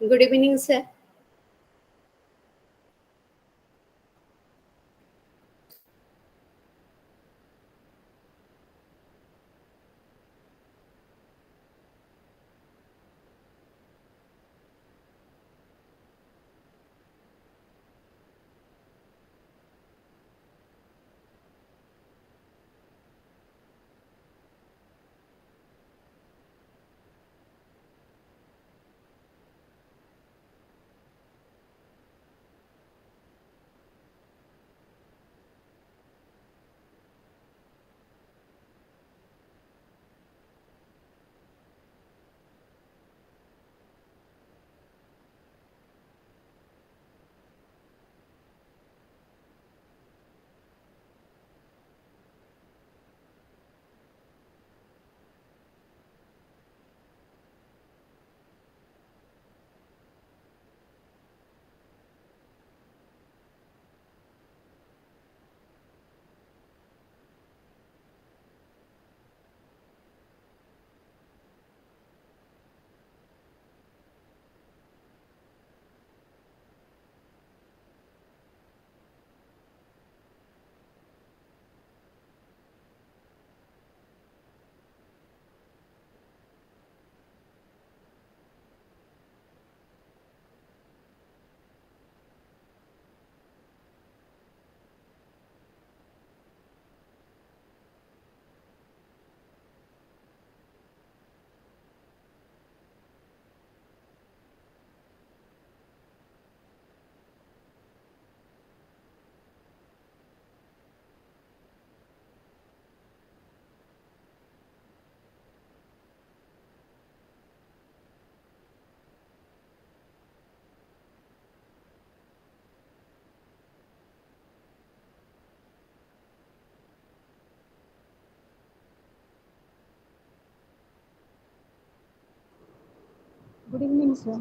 Good evening, sir. Good evening, sir.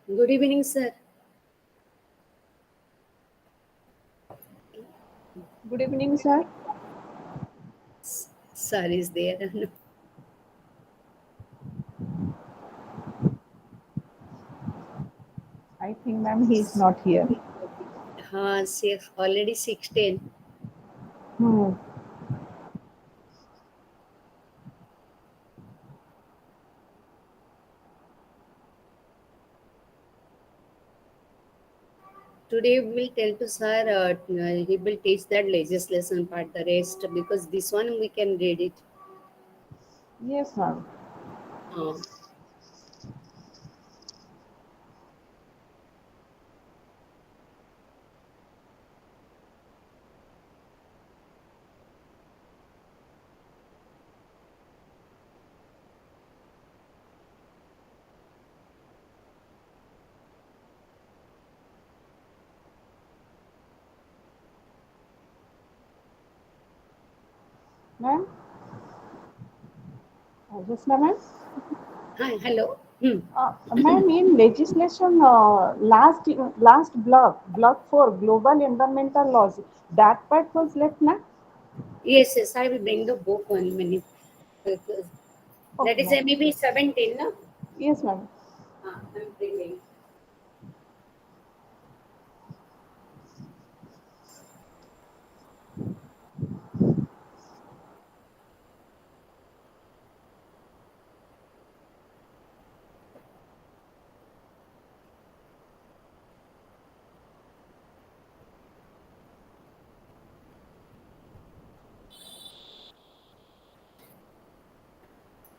Good evening, sir. Good evening, sir. Sir is there. I think, ma'am, he is not here. Already 16. Hmm. Today we will tell to sir, he will teach that legislation part, the rest, because this one we can read it. Yes, ma'am. Uh, Ma'am, just a ma'am. Hi, hello. Hmm. Ma'am, in legislation, last block 4, global environmental laws, that part was left, ma'am. Yes, yes, I will bring the book 1 minute. Because that Okay, is ma'am. maybe 17, no? Yes, ma'am. I'm bringing.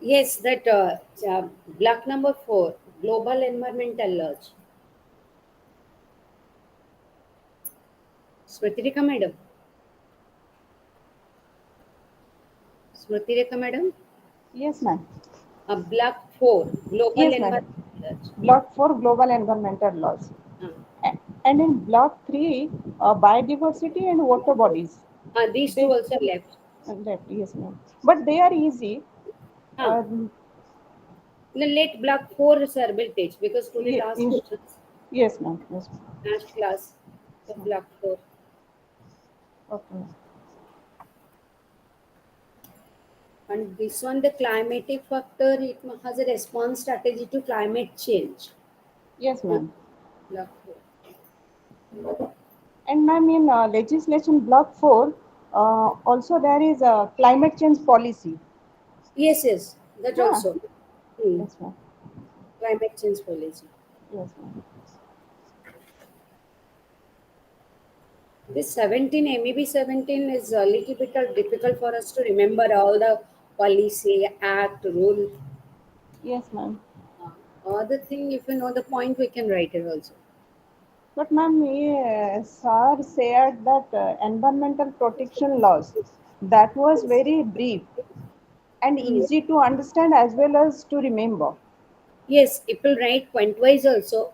Yes, that block number 4, global environmental laws. Smriti Rekha madam. Smriti Rekha madam. Yes, ma'am. Block 4, global Yes, ma'am. environmental laws. Block 4, global environmental laws. Uh, And in block 3, biodiversity and water bodies. these two They also left. left, yes, ma'am. But they are easy. Huh. Um, The late block 4 sir will teach because today ye- last ye- yes, ma'am. Yes, ma'am. last class of block 4. Okay. And this one, the climatic factor, it has a response strategy to climate change. Yes, Hmm. ma'am. Block 4. And ma'am, in legislation block 4, also there is a climate change policy. Yes, yes, that Huh? also. Hmm. Yes, ma'am. Climate change policy. Yes, ma'am. This 17, MEB 17 is a little bit difficult for us to remember all the policy, act, rule. Yes, ma'am. Other thing, if you know the point, we can write it also. But ma'am, sir said that environmental protection laws, that was very brief and Hmm. easy to understand as well as to remember. Yes, it will write point-wise also,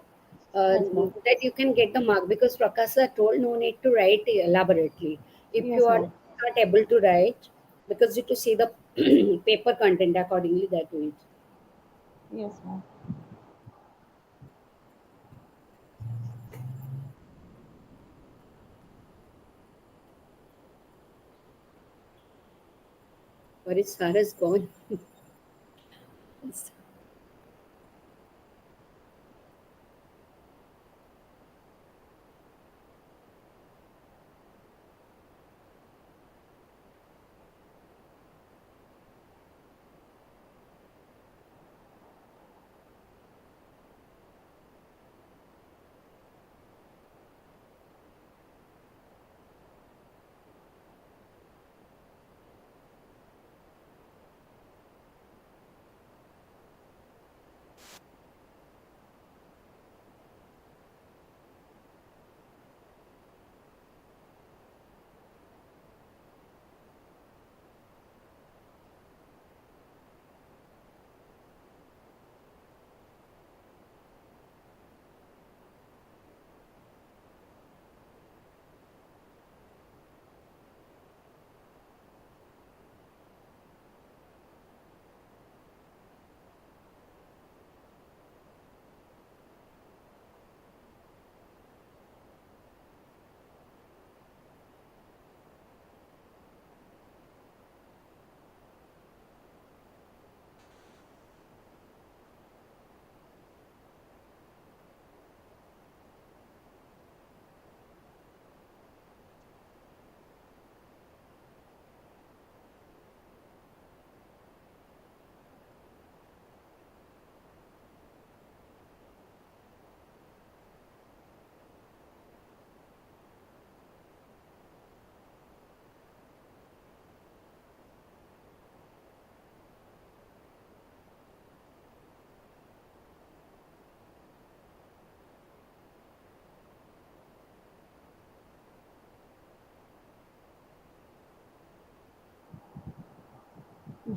Yes, ma'am. that you can get the mark because Prakasa told no need to write elaborately. If you Yes, are ma'am. not able to write, because you to see the paper content accordingly that way. Yes, ma'am. Where is Sarah is gone.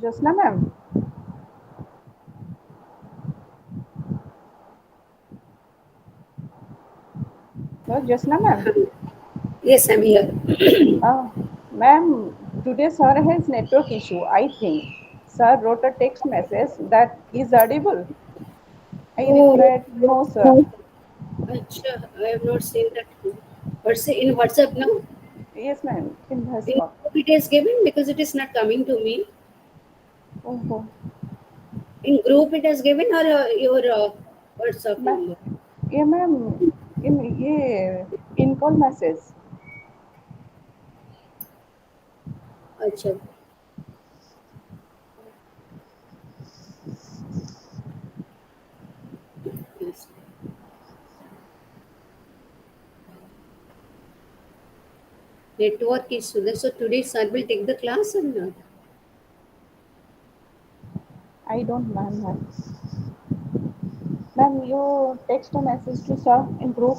Josna ma'am. No, Josna ma'am. Yes, I'm here. Uh, Ma'am, today sir has network issue, I think. Sir wrote a text message that is audible. I Oh, replied, no, sir. acha, I have not seen that. What's in WhatsApp now? Yes, ma'am, in voice In call. group it is given because it is not coming to me. Oh, oh. In group it has given or your WhatsApp Ma- number. ये ma'am इन ये इन call message Acha, yes. Network issue. So today sir will take the class or not? I don't ma'am ma'am you text a message to sir in group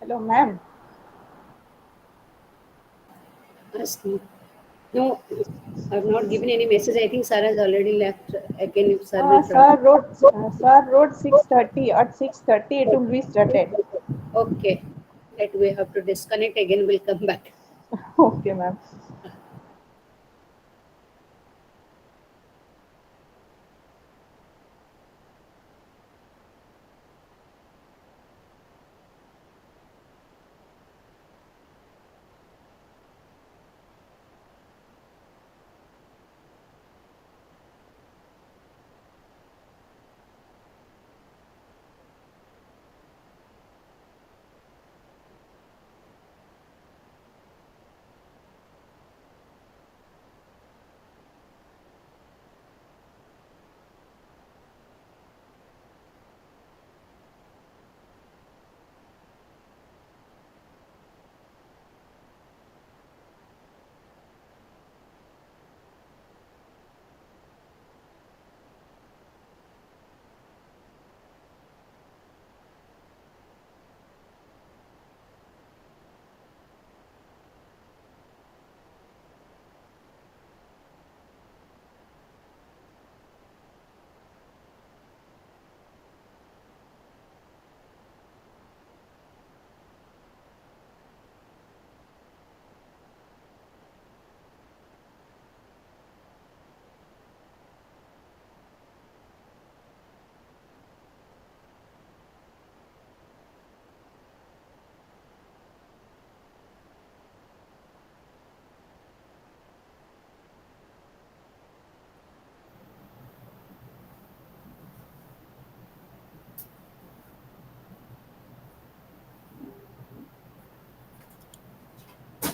hello ma'am Ask me. No, I have not given any message. I think sir has already left. Again, if sir will try. Sir road 6:30 at 6:30 it will be started. Okay. That we have to disconnect again. We'll come back. Okay ma'am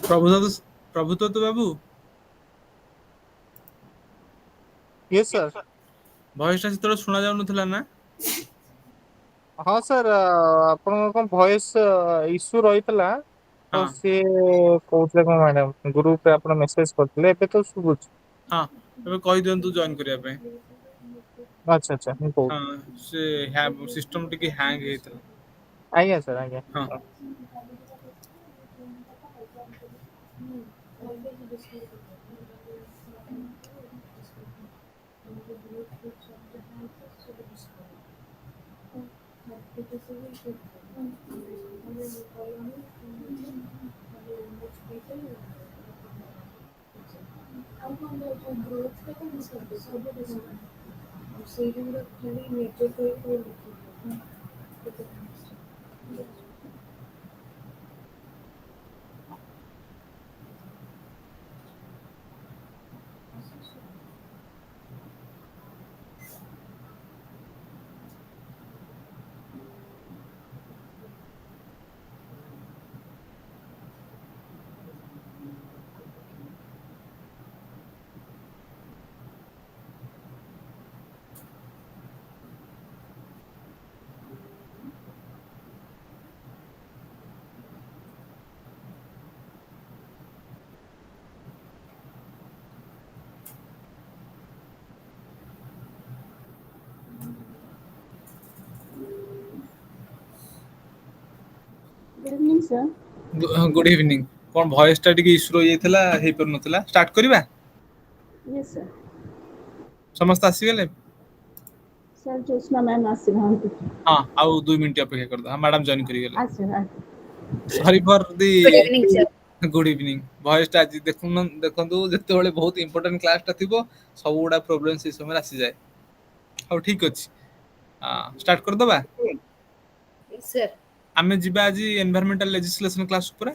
Prabhudatta Prabhudatta babu yes sir. ଭଏସଟା ସେତେବେଳେ ଶୁଣା ଯାଉନଥିଲା ନା? ହଁ sir ଆପଣଙ୍କର କଣ voice issue ରହିଥିଲା ତ ହଁ ସିଏ କହୁଥିଲେ କଣ ମ୍ୟାଡାମ ଗ୍ରୁପରେ ଆପଣ ମେସେଜ କରିଥିଲେ ଏବେ ତ ଶୁଭୁଛି। ହଁ ଏବେ କହିଦିଅନ୍ତୁ ଜଏନ୍ କରିବା ପାଇଁ। ଆଚ୍ଛା ଆଚ୍ଛା ମୁଁ କହୁଛି। ହଁ ସେ ସିଷ୍ଟମ ଟିକେ ହ୍ୟାଙ୍ଗ ହେଇଥିଲା। ଆଜ୍ଞା ସାର୍ ଆଜ୍ଞା। ହଁ Good evening, sir. Good evening कौन भॉइस टा टिके इश्यू रही जाइथिला हेई पर नथिला स्टार्ट करिबा Yes, sir. समस्त आसीगले Sir, Jyotsna ma'am ଆସିନାହାନ୍ତି। हां आउ 2 मिनिट अपेक्षा कर दो मैडम जॉइन करी गेले ଆସିବେ। Sorry for the Good evening, sir. Good evening voice टा आज देखंतु जते बेले बहुत इंपोर्टेंट क्लास टा थिबो सब गुडा प्रॉब्लम से समय आसी जाए हाउ ठीक अछि स्टार्ट कर दबा Yes, sir. आमे जिबा आज एनवायरमेंटल लेजिस्लेशन क्लास ऊपर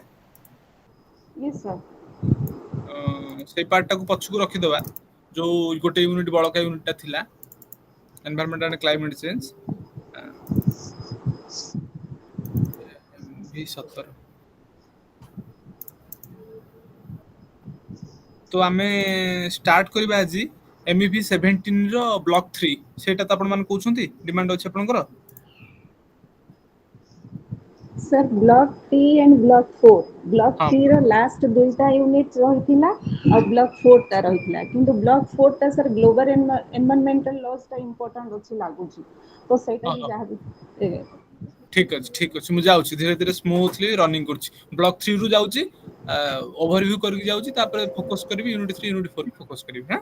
Yes, sir. सेई पार्ट टाକୁ पछकु रखि दबा जो गोटे यूनिट बळका यूनिट टा थिला एनवायरमेंट एंड क्लाइमेट चेंज भी 17 तो आमे स्टार्ट करबा आज MEV-17 रो ब्लॉक 3 सेटा त आपण मान कहउछंती डिमांड अछि आपनकर Sir, block 3 and block 4. Block हां 3 ର last ଦୁଇଟା ୟୁନିଟ୍ ରହିଥିଲା ଆଉ block 4 ଟା ରହିଥିଲା କିନ୍ତୁ block 4 ଟା sir global environmental laws ଟା important ଅଛି ଲାଗୁଛି ତ ସେଇଟା ବି ଯାହା ବି ठीक अछि मु जाउछि धीरे धीरे स्मूथली रनिंग करछि ब्लॉक 3 रु जाउछि ओवरव्यू करके जाउछि तापर फोकस करबी यूनिट 3 यूनिट 4 फोकस करबी हां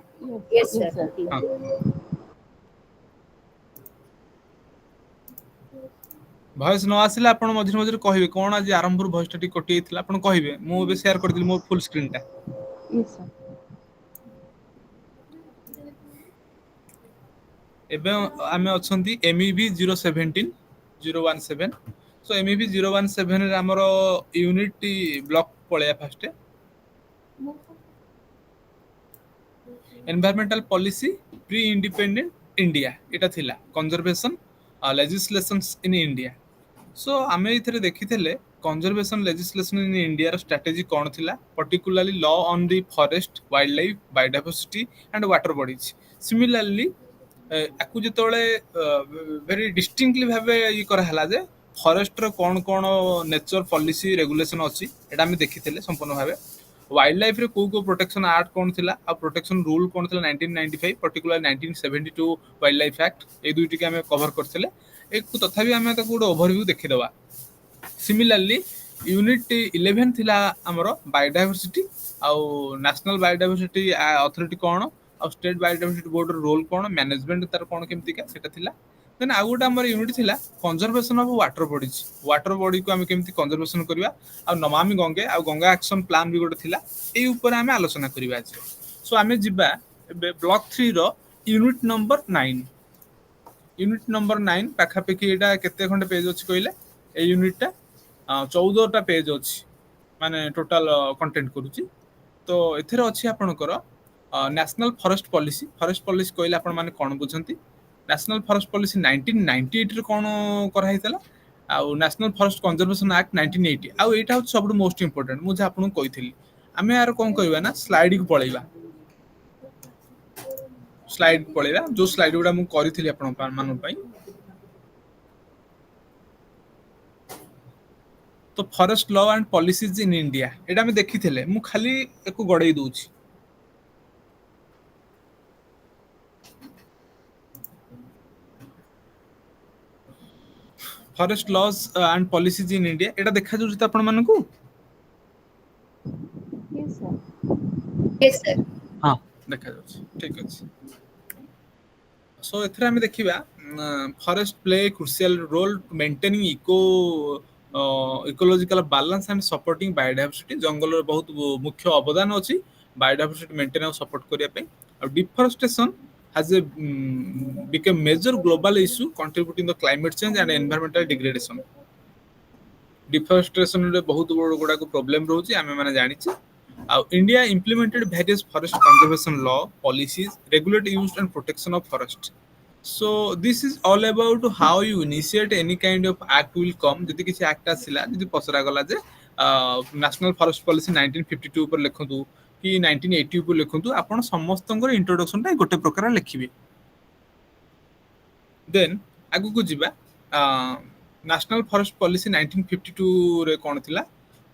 Yes, yes sir. sir हां भॉइस न आसिले आपण मझिर मझिर कहिबे कोन आज आरंभ रु भॉइस टा टी कटि आइथिला आपण कहिबे मु बे शेयर कर दिली मोर फुल स्क्रीन टा yes sir एबे आमे अछंती MEV-017 017 सो MEV-017 रे हमर यूनिट ब्लॉक पळेया first environmental policy pre independent India एटा थिला conservation legislations in India so आमे इथरे देखिथिले कंजर्वेशन लेजिस्लेशन इन इंडिया रो स्ट्रेटजी कोन थिला particularly law on the forest wildlife biodiversity and water bodies similarly आकु जेतोळे वेरी डिस्टिंक्टली भाबे इ करा हला जे फॉरेस्ट रो कोन कोन नेचर पॉलिसी रेगुलेशन अछि एटा आमे देखिथिले संपूर्ण भाबे वाइल्ड लाइफ रे को प्रोटेक्शन एक्ट कोन थिला आ प्रोटेक्शन रूल कोन थिला 1995 पर्टिकुलर 1972 वाइल्ड लाइफ एक्ट ए दुइटी के हमें कवर करथिले एक तथापि हमें ताको गोटे ओवरव्यू देखि दबा सिमिलरली यूनिट 11 थिला हमरो बायोडायवर्सिटी आ नेशनल बायोडायवर्सिटी अथॉरिटी कोन आ स्टेट बायोडायवर्सिटी बोर्ड रो रोल कोन मैनेजमेंट तार कोन केमति का सेटा थिला देन आ गोटे हमर यूनिट थिला कंजर्वेशन ऑफ वाटर बॉडी को हमें केमति कंजर्वेशन करबा आ नमामि गंगे आ गंगा एक्शन प्लान भी गोटे थिला ए ऊपर हमें आलोचना करबा आज सो हमें जिबा ब्लॉक 3 रो यूनिट नंबर 9 यूनिट नंबर 9 पाखापाखि एटा केते खंडे पेज अछि कइले ए यूनिट टा 14 टा पेज अछि माने टोटल कंटेंट करूची तो एथिरे अछि आपनकर नेशनल फॉरेस्ट पॉलिसी कइले आपन माने कोन बुझंती नेशनल फॉरेस्ट पॉलिसी 1998 रे कोन करा हितला आ नेशनल फॉरेस्ट कंजर्वेशन एक्ट 1980 आ एटा होछ सबटु मोस्ट इंपोर्टेंट मु जे आपन कइथिली आमे यार कोन कहबा ना स्लाइड को पळेबा स्लाइड पळेबा जो स्लाइड गुडा मु करिथिली आपन मानन पई तो forest law and policies in India एटा हम देखिथिले मु खाली एको गडई दोछि forest laws and policies in India एटा देखा जोछि त आपन मानकू yes sir Yes, sir. हां देखा जोछि ठीक अछि सो एथरे हम देखिबा forest play crucial role to maintaining ecological balance and supporting biodiversity जंगल बहुत मुख्य अवदान अछि बायोडायवर्सिटी मेंटेन और सपोर्ट करिया पे और deforestation has a become major global issue contributing the climate change and environmental degradation deforestation रे बहुत बड़ गुडा को प्रॉब्लम रहउची आमे माने जानि छी आ India implemented various forest conservation law policies regulate use and protection of forest so this is all about how you initiate any kind of act will come जति किसी एक्ट आसिला जति पसरा गला जे नेशनल फॉरेस्ट पॉलिसी 1952 पर लिखंतु कि 1980 पर लिखंतु आपण समस्तंकर introduction ता गोटे प्रकार लिखिबे देन आगु को जिबा नेशनल फॉरेस्ट पॉलिसी 1952 रे कोन थिला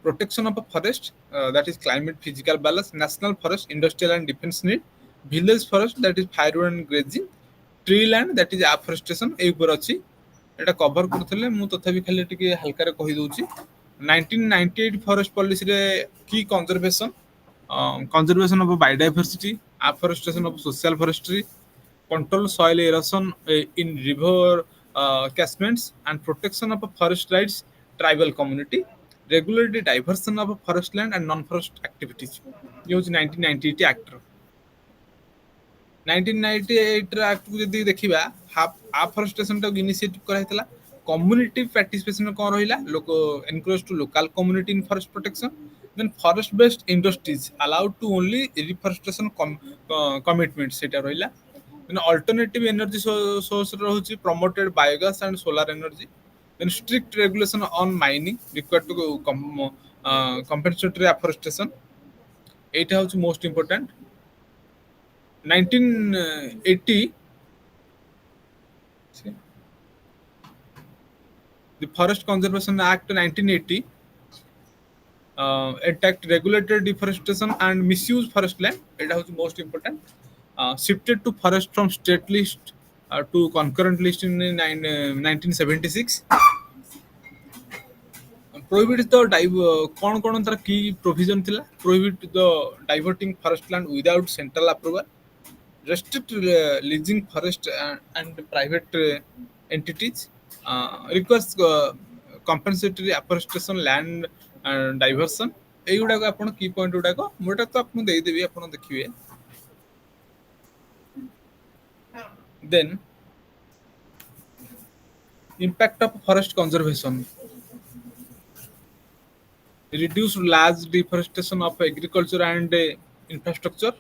protection of forest that is climate physical balance national forest industrial and defence need village forest that is firewood and grazing tree land that is afforestation ए ऊपर अछि एटा कवर करथले मु तथापि खाली टिके हल्का रे कहि दोछि 1998 फॉरेस्ट पॉलिसी रे की conservation of biodiversity, afforestation of social forestry, control soil erosion in river catchments, and protection of forest rights, tribal community, regulatory diversion of forest land and non-forest activities. ये होची 1998 act ର 1998 ର act କୁ ଯଦି ଦେଖିବା afforestation ଟାକୁ initiative କରାଯାଇଥିଲା community participation କଣ ରହିଲା ଲୋକ encourage to local community in forest protection, then forest based industries allowed to only reforestation commitment ସେଟା ରହିଲା, then alternative energy source ରହୁଛି promoted biogas and solar energy, then strict regulation on mining required to compensatory afforestation, এইটা হচ্ছে most important. 1980 the Forest Conservation Act 1980 attacked regulated deforestation and misuse forest land. It was most important. Shifted to forest from state list to concurrent list in 1976. Prohibit the कौन कौन तार की provision थिला, prohibit the diverting forest land without central approval, restrict leasing forest and private entities, requires compensatory afforestation land diversion. এইগুড়াক ଆପଣ কি পয়েন্ଟ গুড়াক ମୁଁ ଏଟା ତ ଆପଣଙ୍କୁ ଦେଇଦେବି ଆପଣ ଦେଖିବେ. Then impact of forest conservation, reduce large deforestation of agriculture and infrastructure,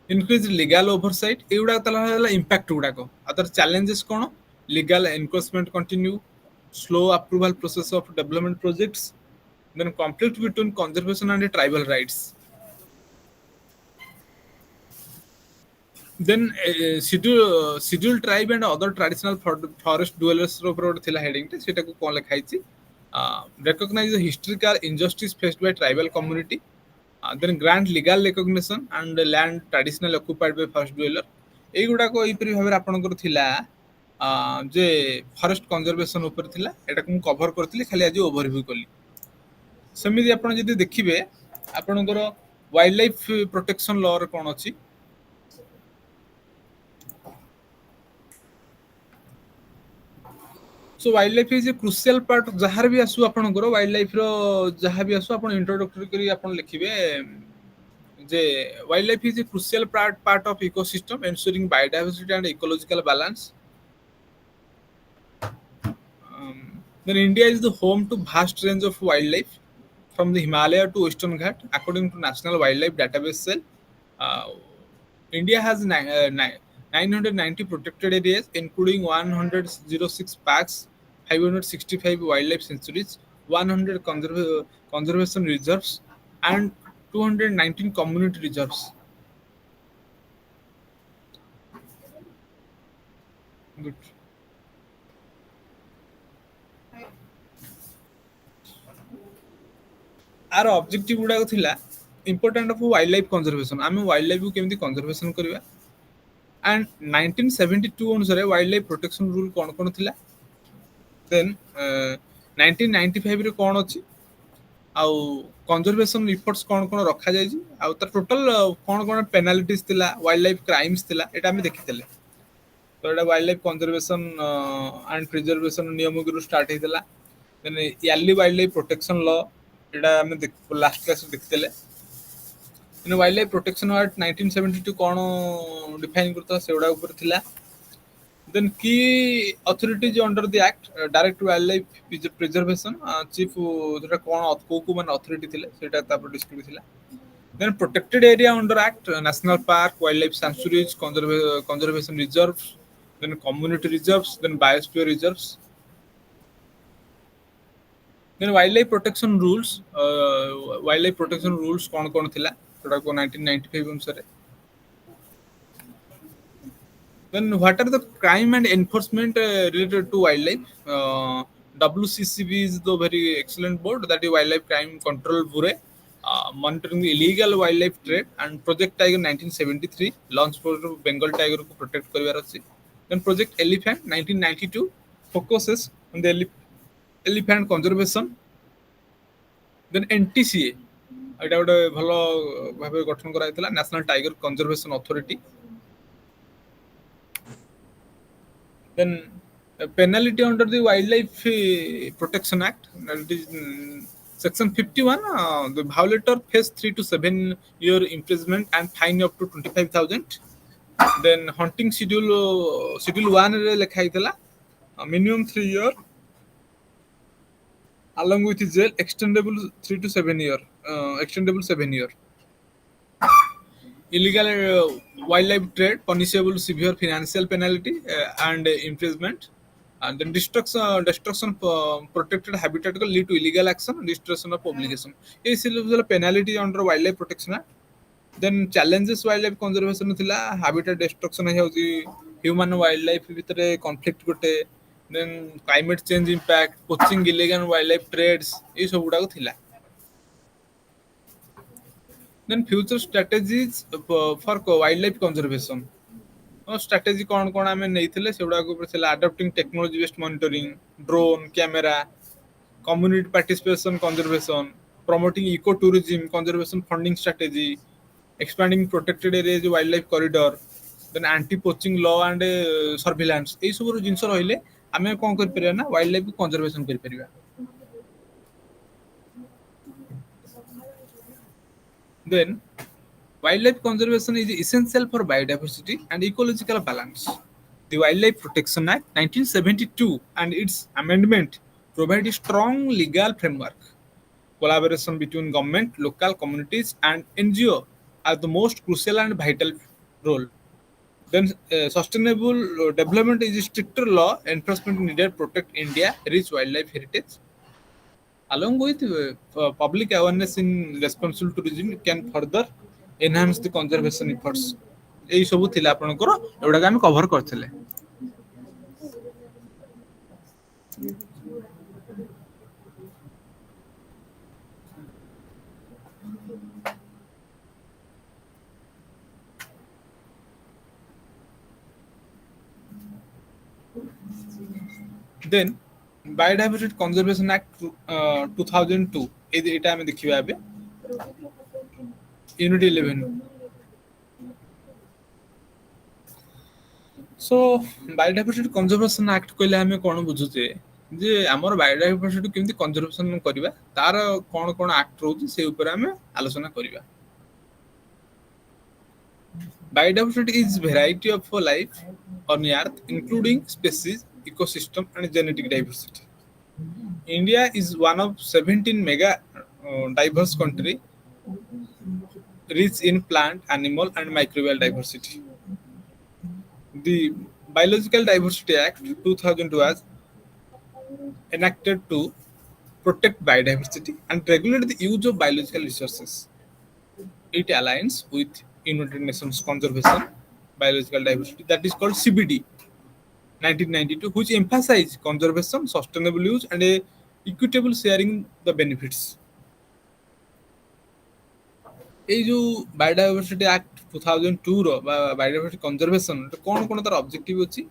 increase legal oversight. ଏଗୁଡାକ ତାହେଲେ ହେଲା impact ଗୁଡାକ. other challenges କଣ, legal enforcement continue, slow approval process of development projects, then conflict between conservation and tribal rights, then scheduled tribe and other traditional forest dwellers ର ଉପରେ ଗୋଟେ ଥିଲା heading ଟେ, ସେଟାକୁ କଣ ଲେଖା ହେଇଛି, recognize the historical injustice faced by tribal community, then grant legal recognition and land traditionally occupied by forest dweller. এইଗୁଡାକ ଏଇପରି ଭାବରେ ଆପଣଙ୍କର ଥିଲା ଯେ ଫରେଷ୍ଟ କନଜରଭେସନ ଉପରେ ଥିଲା. ଏଟାକୁ ମୁଁ କଭର କରିଥିଲି, ଖାଲି ଆଜି ଓଭରଭ୍ୟୁ କଲି. ସେମିତି ଆପଣ ଯଦି ଦେଖିବେ ଆପଣଙ୍କର ୱାଇଲ୍ଡ ଲାଇଫ ପ୍ରୋଟେକ୍ସନ ଲ ରେ କଣ ଅଛି, so wildlife is a crucial part. जहार भी आसु आपनकर वाइल्ड लाइफ रो जहां भी आसु आपण इंट्रोडक्टरी करी आपण लिखिबे जे wildlife is a crucial part of ecosystem ensuring biodiversity and ecological balance. Then India is the home to vast range of wildlife from the Himalaya to Western Ghat. According to National Wildlife Database Cell, India has 990 protected areas, including 106 parks, 565 wildlife sanctuaries, 100 conservation reserves, and 219 community reserves. Good. आर objective गुडा थिला important of wildlife conservation. आम wildlife को केमती conservation करबा, and 1972 अनुसार wild life protection rule कौन कौन थिला, देन 1995 रे कौन अछि, आउ कंजर्वेशन रिपोर्ट्स कौन कौन रखा जाय छी, आउ त टोटल कौन कौन पेनाल्टीज थिला, वाइल्ड लाइफ क्राइम्स थिला, एटा हम देखितले. तो एटा wildlife conservation and preservation नियम गुरु स्टार्ट हेतला. Then early wild life protection law एटा हम लास्ट क्लास देखितले. In wild life protection act 1972 कौन डिफाइन करता सेउडा ऊपर थिला. देन की authorities under the act, direct wildlife preservation chief जेटा कौन को मान अथॉरिटी थिले सेटा तापर डिस्क्राइब थिला. Then protected area under act, national park, wildlife sanctuaries, conservation reserves, then community reserves, then biosphere reserves. Then wild life protection rules कौन कौन थिला जोटा को 1995 अनुसार. Then what are the crime and enforcement related to wildlife? WCCB is the very excellent board, that is Wildlife Crime Control Bureau, monitoring the illegal wildlife trade, and Project Tiger 1973 launched for Bengal tiger को protect करिवार अछि. Then Project Elephant 1992 focuses on the elephant conservation, then NTCA এটা ଗୋଟେ ଭଲ ଭାବେ ଗଠନ କରାଯାଇଥିଲା national tiger conservation authority. Then penalty under the Wildlife Protection Act, that is section 51, the violator face 3 to 7 year imprisonment and fine up to 25,000. Then hunting schedule 1 ରେ ଲେଖା ହେଇଥିଲା minimum 3 year along with jail extendable 3 to 7 year, extendable 7 year. Illegal wildlife trade punishable severe financial penalty and imprisonment. And then destruction protected habitat को lead to illegal action, destruction of publication. ये सिर्फ penalty under wildlife protection act. Then challenges wildlife conservation थिला habitat destruction है होती human wildlife भितरे conflict गोटे, then climate change impact, poaching illegal wildlife trades ये सब गुड़ा को थिला. Then future strategies for wildlife conservation. Strategy कौन कौन आमे नहीं थिले सेउडा को ऊपर थिला adopting technology based monitoring, drone, camera, community participation conservation, promoting ecotourism, conservation funding strategy, expanding protected areas wildlife corridor, then anti poaching law and surveillance. এই সব জিনিস রইলে আমি কোন করি পারিবা না wildlife conservation করি পারিবা. Then wildlife conservation is essential for biodiversity and ecological balance. The Wildlife Protection Act 1972 and its amendment provide a strong legal framework. Collaboration between government, local communities and NGO are the most crucial and vital role. Then sustainable development is a stricter law enforcement needed to protect India rich wildlife heritage. Along with public awareness in responsible tourism can further enhance the conservation efforts. এই ସବୁ ଥିଲା ଆପଣଙ୍କର ଏଗୁଡାକ ଆମେ cover କରିଥିଲେ. Then Biodiversity Conservation Act 2002 এটা ଆମେ ଦେଖିବା ଏବେ Unit 11. So Biodiversity Conservation Act କହିଲେ ଆମେ କ'ଣ ବୁଝୁଛେ ଯେ ଆମର biodiversity କେମିତି conservation କରିବା ତାର କ'ଣ କ'ଣ act ରହୁଛି ସେ ଉପରେ ଆମେ ଆଲୋଚନା କରିବା. Biodiversity is variety of life on earth including species, ecosystem and genetic diversity. India is one of 17 mega diverse country rich in plant, animal and microbial diversity. The Biological Diversity Act 2002 was enacted to protect biodiversity and regulate the use of biological resources. It aligns with United Nations Conservation Biological Diversity, that is called CBD 1992, which emphasize conservation, sustainable use and a equitable sharing the benefits. এই जो biodiversity act 2002 रो biodiversity conservation कोन कोन तार objective अछि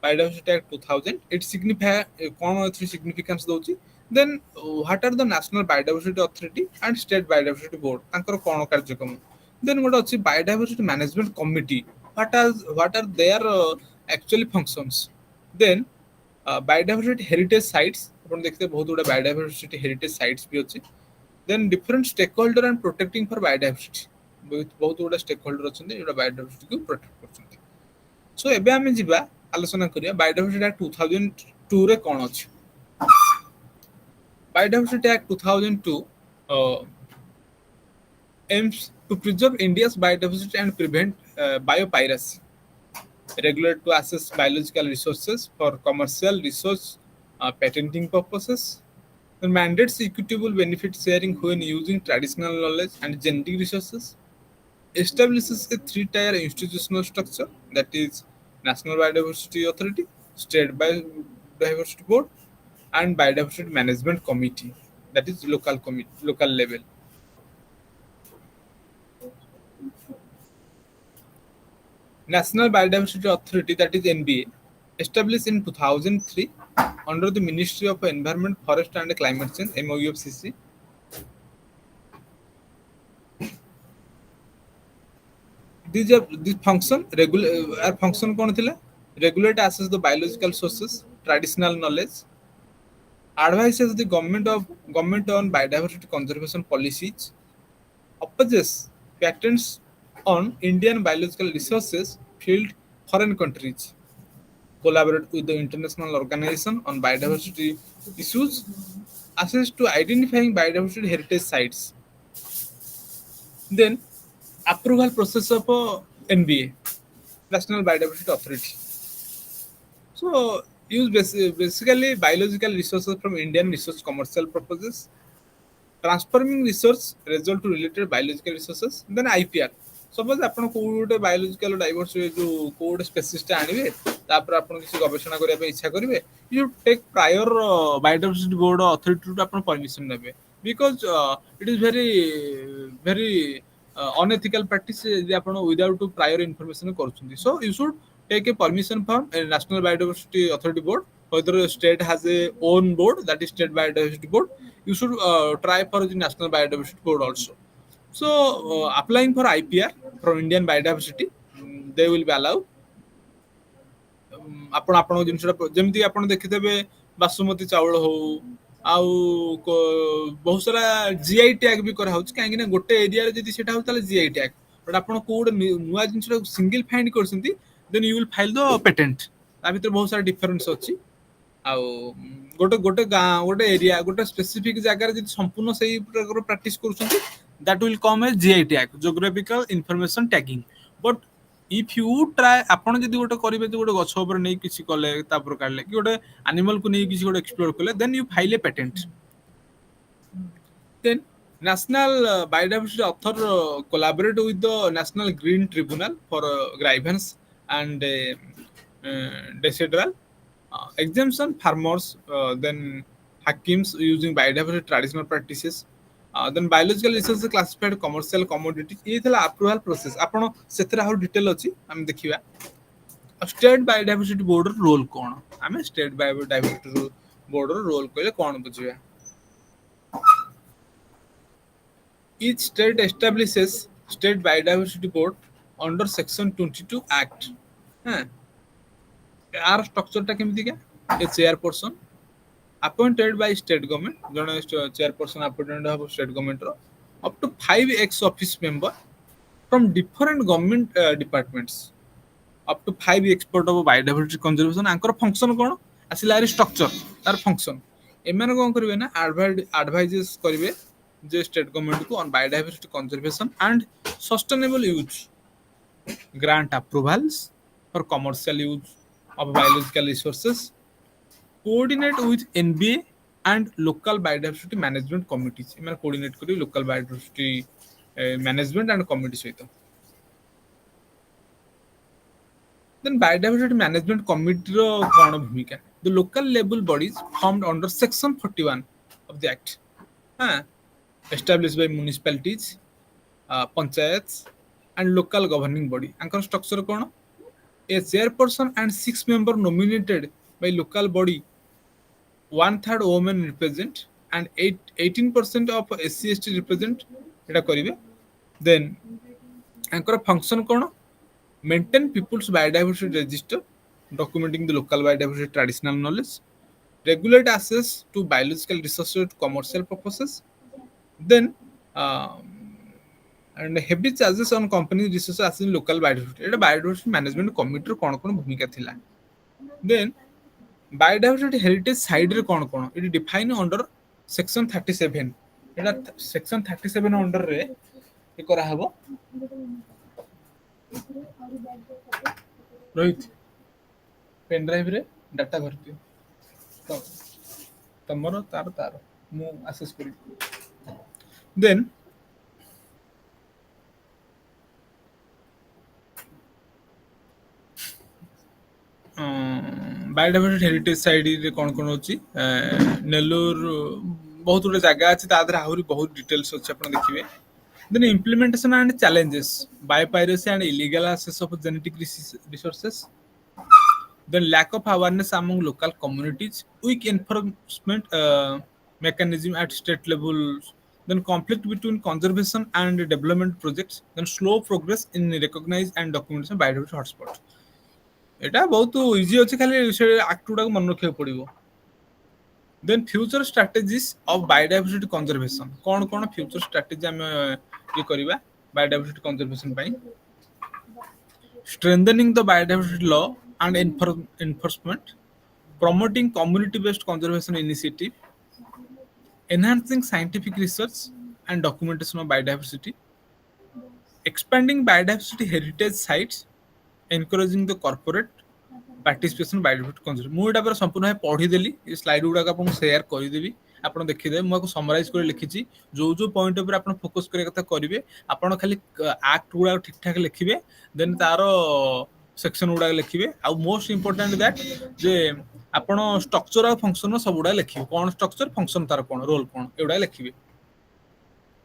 biodiversity act 2000 it signify कोन एथि significance दोछि. Then what are the national biodiversity authority and state biodiversity board तांकर कोन कार्यक्रम. देन गोटे अछि biodiversity management committee what are their actually functions. Then biodiversity heritage sites अपन देखते बहुत गुडा बायोडायवर्सिटी हेरिटेज साइट्स भी अछि. Then different stakeholder and protecting for biodiversity बहुत गुडा stakeholder अछन एटा biodiversity को प्रोटेक्ट करछन. सो एबे हम जिबा आलोचना करिया बायोडायवर्सिटी एक्ट 2002 रे कोन अछि. Biodiversity act 2002 aims to preserve India's biodiversity and prevent biopiracy, regulate to access biological resources for commercial research patenting purposes. The mandates equitable benefit sharing when using traditional knowledge and genetic resources, establishes a three-tier institutional structure, that is National Biodiversity Authority, State Biodiversity Board, and Biodiversity Management Committee, that is local level. National Biodiversity Authority, that is NBA, established in 2003 under the Ministry of Environment, Forest and Climate Change (MEVFCC). These function our function कौन थिला? Regulate assess the biological sources, traditional knowledge, advises the government on biodiversity conservation policies, opposes patents on Indian biological resources field foreign countries, collaborate with the international organization on biodiversity issues, assist to identifying biodiversity heritage sites. Then approval process of NBA, National Biodiversity Authority. So use basically biological resources from Indian research commercial purposes, transforming research result to related biological resources, then IPR. Suppose ଆପଣ କୋଉ ଗୋଟେ biological diversity ଯୋଉ କୋଉ ଗୋଟେ species ଟା ଆଣିବେ ତାପରେ ଆପଣ କିଛି ଗବେଷଣା କରିବା ପାଇଁ ଇଚ୍ଛା କରିବେ, you take prior biodiversity board authority ରୁ ଆପଣ permission ନେବେ, because it is very unethical practice ଯଦି ଆପଣ without prior information କରୁଛନ୍ତି. So you should take a permission from a National Biodiversity Authority board, whether a state has a own board, that is state biodiversity board. You should try for the National Biodiversity board also. So applying for IPR from Indian biodiversity, they will be allowed. ଆପଣ ଆପଣଙ୍କ ଜିନିଷଟା ଯେମିତି ଆପଣ ଦେଖିଥିବେ ବାସୁମତୀ ଚାଉଳ ହଉ ଆଉ ବହୁତ ସାରା ଜିଆଇ ଟ୍ୟାଗ ବି କରାହଉଛି, କାହିଁକି ନା ଗୋଟେ ଏରିଆରେ ଯଦି ସେଟା ହଉଛି ତାହେଲେ ଜିଆଇ ଟ୍ୟାଗ, ବଟ୍ ଆପଣ କୋଉ ଗୋଟେ ନୂଆ ଜିନିଷଟା ସିଙ୍ଗଲ ଫାଇଣ୍ଡ କରିଛନ୍ତି, then you will file the patent. ତା ଭିତରେ ବହୁତ ସାରା ଡିଫରେନ୍ସ ଅଛି। ଆଉ ଗୋଟେ ଗାଁ ଗୋଟେ ଏରିଆ ଗୋଟେ ସ୍ପେସିଫିକ ଜାଗାରେ ଯଦି ସମ୍ପୂର୍ଣ୍ଣ ସେଇ ପ୍ରକାର ପ୍ରାକ୍ଟିସ କରୁଛନ୍ତି, that will come as GI tag, geographical information tagging. But if you try ଆପଣ ଯଦି ଗୋଟେ କରିବେ ଯେ ଗୋଟେ ଗଛ ଉପରେ ନେଇ କିଛି କଲେ ତାପରେ କାଢିଲେ କି ଗୋଟେ ଆନିମାଲ କୁ ନେଇ କିଛି ଗୋଟେ ଏକ୍ସପ୍ଲୋର କଲେ, then you file a patent. Then National Biodiversity Author collaborate with the National Green Tribunal for grievance and decidual exemption farmers, then hakims using biodiversity traditional practices, then biological resources classified commercial commodities. ये थला approval process। आपण सेथरा आउ detail अछि हम देखिबा। State biodiversity board role कोन? हमें state biodiversity board role कहले कोन बुझिबा। Each state establishes state biodiversity board under section 22 act। हां यार स्ट्रक्चर टा केमिति का? ए chairperson appointed by state government, जने chairperson appointed of state government ro, up to 5 ex office member from different government departments, up to 5 expert of biodiversity conservation। आंकर function कोन आसिला structure तार फंक्शन एमाने कोन करिवे ना एडवाइजेस करिवे जे स्टेट गवर्नमेंट को on biodiversity conservation and sustainable use, grant approvals for commercial use of biological resources, coordinate with NBA and local biodiversity management committees। Iman coordinate करी local biodiversity management and committee सहित। Then biodiversity management committee रो कोन भूमिका? The local level bodies formed under section 41 of the act, established by municipalities, panchayats and local governing body। Anchor structure cone? A chairperson and 6 member nominated by local body, 1/3 women represent and 18% of SC/ST represent एटा करिवे। Then anchor function cone? Maintain people's biodiversity register, documenting the local biodiversity traditional knowledge, regulate access to biological resources to commercial purposes, then and heavy charges on company resources as in local biodiversity। Etah biodiversity management committee रो कोन भूमिका थिला। Then biodiversity heritage side रे कोन कोन it define under section 37। Etah section 37 under रे ए करा हबो। Rohit pen drive रे data भरतियो तो तमरो तार मु एक्सेस करी। देन बायोडायवर्सिटी हेरिटेज साइड रे कोन कोन होची? नेल्लोर बहुत गुटे जगह अछि, तादर आहुरी बहुत डिटेल्स अछि आपण देखिबे। Then implementation and challenges, biopiracy and illegal access of genetic resources, then lack of awareness among local communities, weak enforcement mechanism at state levels, then conflict between conservation and development projects, then slow progress in recognize and documentation biodiversity hotspot. এটা ବହୁତ easy ଅଛି, ଖାଲି ସେ act ଗୁଡାକୁ ମନେ ରଖିବାକୁ ପଡିବ। ଦେନ୍ future strategies of biodiversity conservation, କଣ କଣ ଫ୍ୟୁଚର ଷ୍ଟ୍ରାଟେଜି ଆମେ ଇଏ କରିବା ବାୟୋଡାଇଭର୍ସିଟି କନଜରଭେସନ ପାଇଁ? strengthening the biodiversity law and enforcement, promoting community-based conservation initiative, enhancing scientific research and documentation of biodiversity, expanding biodiversity heritage sites, encouraging the corporate participation biodiversity conservation। ମୁଁ ଏଇଟା ପୁରା ସମ୍ପୂର୍ଣ୍ଣ ଭାବେ ପଢିଦେଲି, ଏ slide ଗୁଡାକ ଆପଣଙ୍କୁ ସେୟାର କରିଦେବି, ଆପଣ ଦେଖିଦେବେ। ମୁଁ ଆକୁ ସମରାଇଜ କରି ଲେଖିଛି, ଯୋଉ ଯୋଉ ପଏଣ୍ଟ ଉପରେ ଆପଣ ଫୋକସ କରିବା କଥା କରିବେ। ଆପଣ ଖାଲି ଆକ୍ଟ ଗୁଡାକ ଠିକ ଠାକ ଲେଖିବେ, ଦେନ୍ ତାର ସେକ୍ସନ ଗୁଡାକ ଲେଖିବେ। ଆଉ ମୋଷ୍ଟ ଇମ୍ପୋର୍ଟାଣ୍ଟ ଦ୍ୟାଟ ଯେ ଆପଣ ଷ୍ଟ୍ରକ୍ଚର ଆଉ ଫଙ୍କସନ ସବୁଗୁଡା ଲେଖିବେ, କଣ ଷ୍ଟ୍ରକ୍ଚର ଫଙ୍କସନ ତାର କଣ ରୋଲ କଣ ଏଗୁଡା ଲେଖିବେ।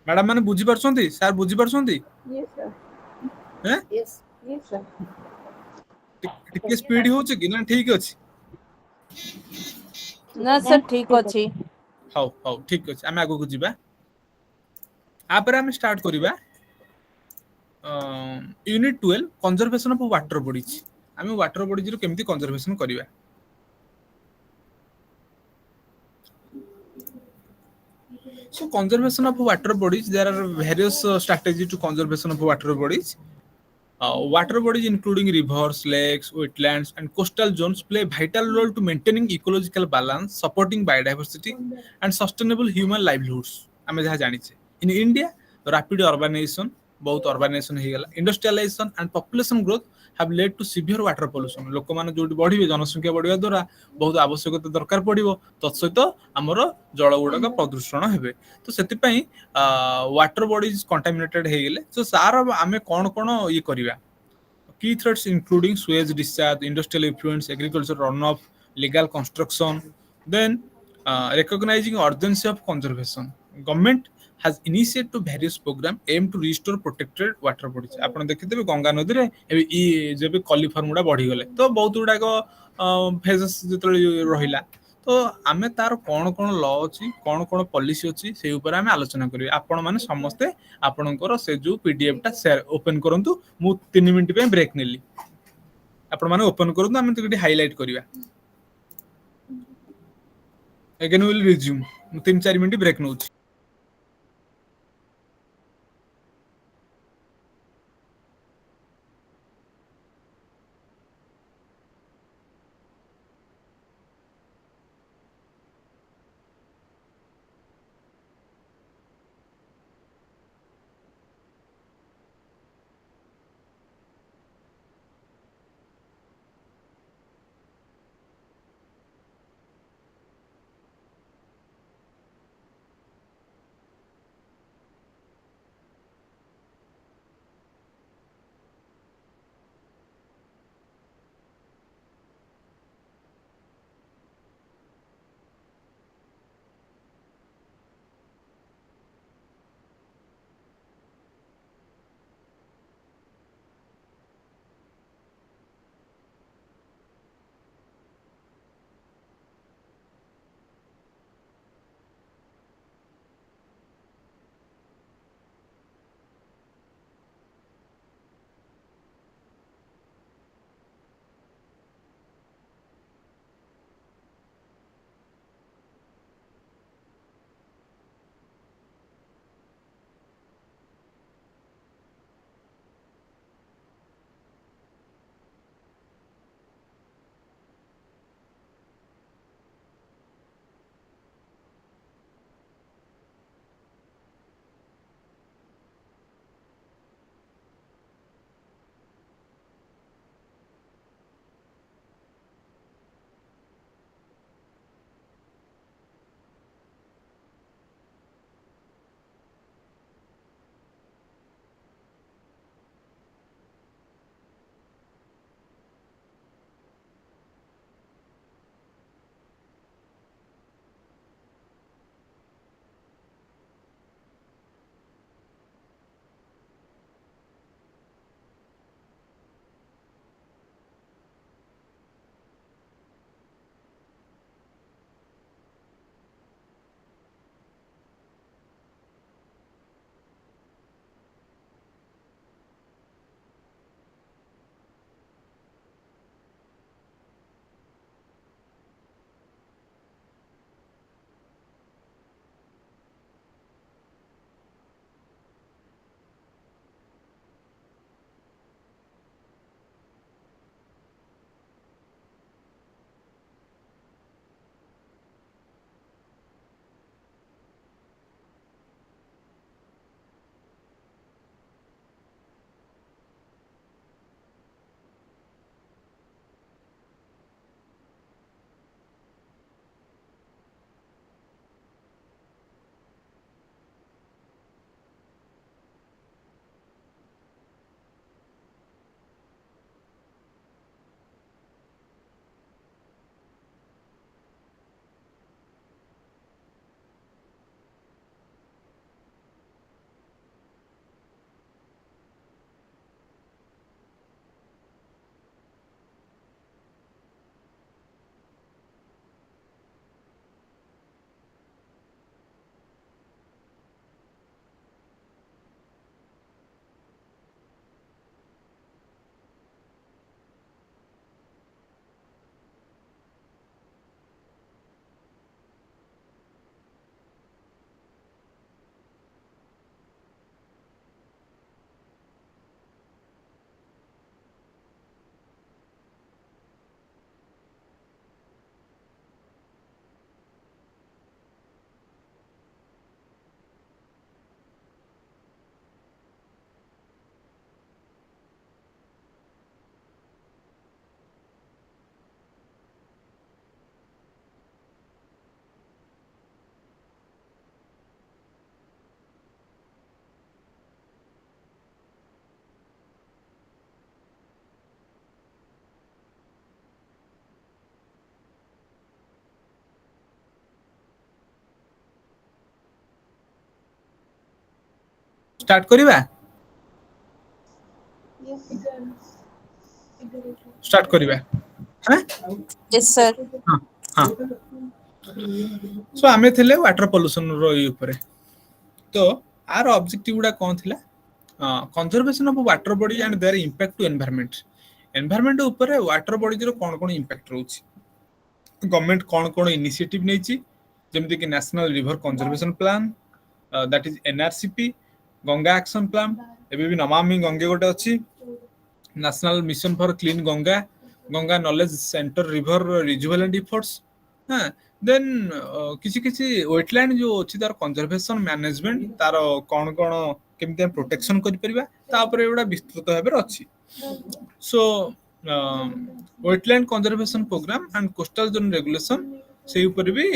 ମ୍ୟାଡାମ ମାନେ ବୁଝିପାରୁଛନ୍ତି? ସାର୍ ବୁଝିପାରୁଛନ୍ତି? Yes, sir. ହେଁ Yes. Yes, sir. ଟିକେ ସ୍ପିଡ ହଉଛି କି ନା ଠିକ ଅଛି? ନା ସାର୍ ଠିକ ଅଛି। ହଉ ହଉ ଠିକ ଅଛି, ଆମେ ଆଗକୁ ଯିବା। ତାପରେ ଆମେ ଷ୍ଟାର୍ଟ କରିବା unit 12 conservation of water bodies. ଆମେ ୱାଟର ବଡିଜରୁ କେମିତି କନଜରଭେସନ କରିବା। So conservation of water bodies, there are various strategies to conservation of water bodies. Water bodies including rivers, lakes, wetlands, and coastal zones play a vital role to maintaining ecological balance, supporting biodiversity, and sustainable human livelihoods. ଆମେ ଯାହା ଜାଣିଛେ। In India, rapid urbanization, ବହୁତ urbanization ହେଇଗଲା, industrialization and population growth have led to severe water pollution। ଲୋକମାନେ ଯୋଉଠି ବଢିବେ, ଜନସଂଖ୍ୟା ବଢିବା ଦ୍ୱାରା ବହୁତ ଆବଶ୍ୟକତା ଦରକାର ପଡିବ, ତତ୍ ସହିତ ଆମର ଜଳ ଗୁଡାକ ପ୍ରଦୂଷଣ ହେବେ। ତ ସେଥିପାଇଁ ୱାଟର ବଡିଜ କଣ୍ଟାମିନେଟେଡ ହେଇଗଲେ ତ ତାର ଆମେ କଣ କଣ ଇଏ କରିବା। Key threats including sewage discharge, industrial effluents, agricultural runoff, legal construction. Then, recognizing urgency of conservation, government has initiated various programs aimed to restore protected water bodies। ଆପଣ ଦେଖିଥିବେ ଗଙ୍ଗା ନଦୀରେ ଏବେ ଯେବେ କଲିଫର୍ମ ଗୁଡା ବଢିଗଲେ, ତ ବହୁତ ଗୁଡାକ ଫେଜେସ୍ ଯେତେବେଳେ ରହିଲା, ତ ଆମେ ତାର କଣ କଣ ଲ ଅଛି, କଣ କଣ ପଲିସି ଅଛି, ସେଇ ଉପରେ ଆମେ ଆଲୋଚନା କରିବା। ଆପଣ ମାନେ ସମସ୍ତେ ଆପଣଙ୍କର ସେ ଯୋଉ ପିଡିଏଫ ଟା ସେୟାର ଓପନ କରନ୍ତୁ। ମୁଁ 3 ମିନିଟ୍ ପାଇଁ ବ୍ରେକ୍ ନେଲି, ଆପଣ ମାନେ ଓପନ କରନ୍ତୁ, ଆମେ ଟିକେ ହାଇଲାଇଟ୍ କରିବା। Again will resume, ମୁଁ 3-4 ମିନିଟ୍ ବ୍ରେକ୍ ନଉଛି। स्टार्ट करिबा स्टार्ट करिबा हां Yes, sir. हां हां सो आमे थिले वाटर पोल्यूशन रो ऊपर तो आर ऑब्जेक्टिव गुडा कोन थिला conservation of water body and their impact to environment ऊपर वाटर बॉडी रो कोन कोन इंपैक्ट रहउछि गवर्नमेंट कोन कोन इनिशिएटिव नेछि जेमति कि national river conservation plan that is NRCP Ganga action plan एबे भी नमामि गंगे गोटे अछि national mission for clean Ganga Ganga knowledge centre river रिजुवेलेंट एफर्ट्स हाँ देन किसी किसी वेटलैंड जो अछि तार कंजर्वेशन मैनेजमेंट तार कोन कोन केमते प्रोटेक्शन करि परिबा तापर एडा विस्तृत भाबे अछि so wetland conservation programme and coastal zone regulation से ऊपर भी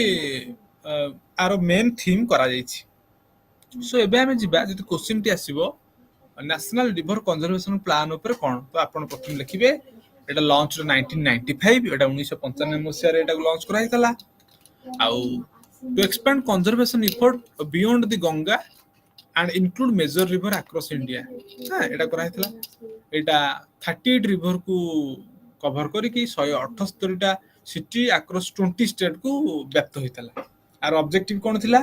आरो मेन थीम करा जायछि सो एबे हमें जिबा जति क्वेश्चन टी आसीबो नेशनल रिवर कंजर्वेशन प्लान ऊपर कोन तो आपण प्रथम लिखिबे एटा लॉन्च 1995 एटा 1995 मसिया रे एटा लॉन्च करा हितला आउ to expand conservation effort beyond the Ganga and include major river across India हां एटा करा हितला एटा 38 रिवर को कवर करी कि 178 टा सिटी अक्रॉस 20 स्टेट को व्याप्त होइतला आर ऑब्जेक्टिव कोन थिला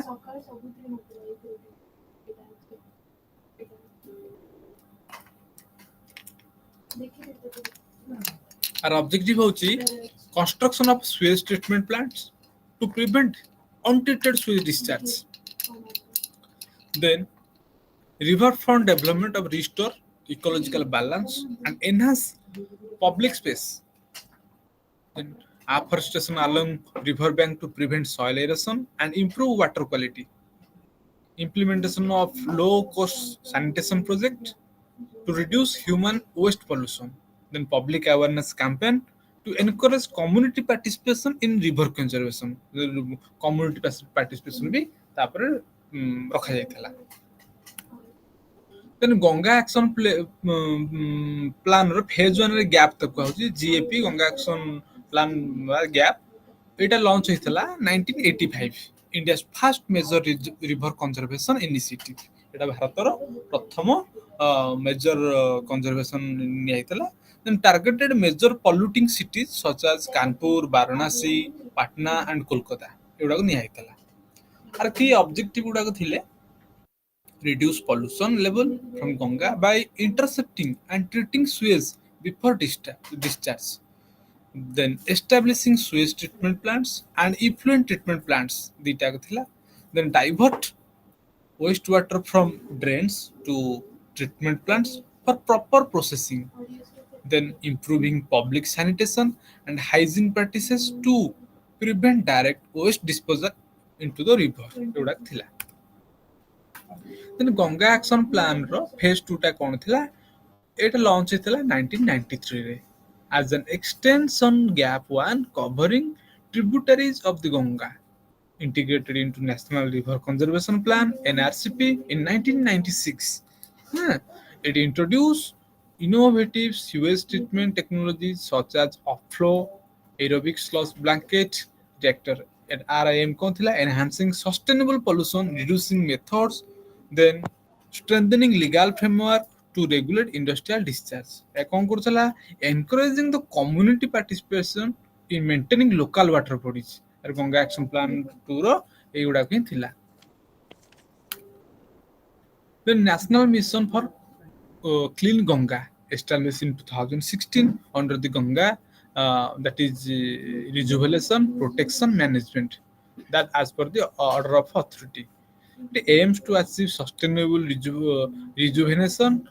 आर ऑब्जेक्टिव होची construction of Suez treatment plants to prevent untreated sewage discharge. Then, riverfront development of restore ecological balance and enhance public space. Then, afforestation along riverbank to prevent soil erosion and improve water quality. Implementation of low-cost sanitation project to reduce human waste pollution. Then, public awareness campaign to encourage community participation in river conservation community participation भी तापर रखा जायतला then Ganga action plan रो phase 1 रे gap तक कहउची GAP Ganga action plan gap एटा launch होइतला 1985 India first major river conservation initiative एटा भारतर प्रथम मेजर कंजर्वेशन नियाइतला then targeted major polluting cities such as Kanpur, Varanasi, Patna and Kolkata एगुडा को नियाइतला आर की ऑब्जेक्टिव गुडा को थिले reduce pollution level from Ganga by intercepting and treating sewage before discharge then establishing sewage treatment plants and effluent treatment plants dita ko thila then divert wastewater from drains to treatment plants for proper processing then improving public sanitation and hygiene practices to prevent direct waste disposal into the river एवडा थिला then Ganga action plan रो phase 2 टा कोन थिला एटा launch हितला 1993 रे as an extension gap 1 covering tributaries of the Ganga integrated into National River Conservation Plan NRCP in 1996 it introduced innovative sewage treatment technologies such as offlow, aerobic sludge blanket reactor, and RIM enhancing sustainable pollution reducing methods, then strengthening legal framework to regulate industrial discharge. Encouraging the community participation in maintaining local water bodies. Ganga Action Plan 2 रो एगुडा के थिला. The National Mission for Clean Ganga established in 2016 under the Ganga that is rejuvenation protection management that as per the order of authority it aims to achieve sustainable rejuvenation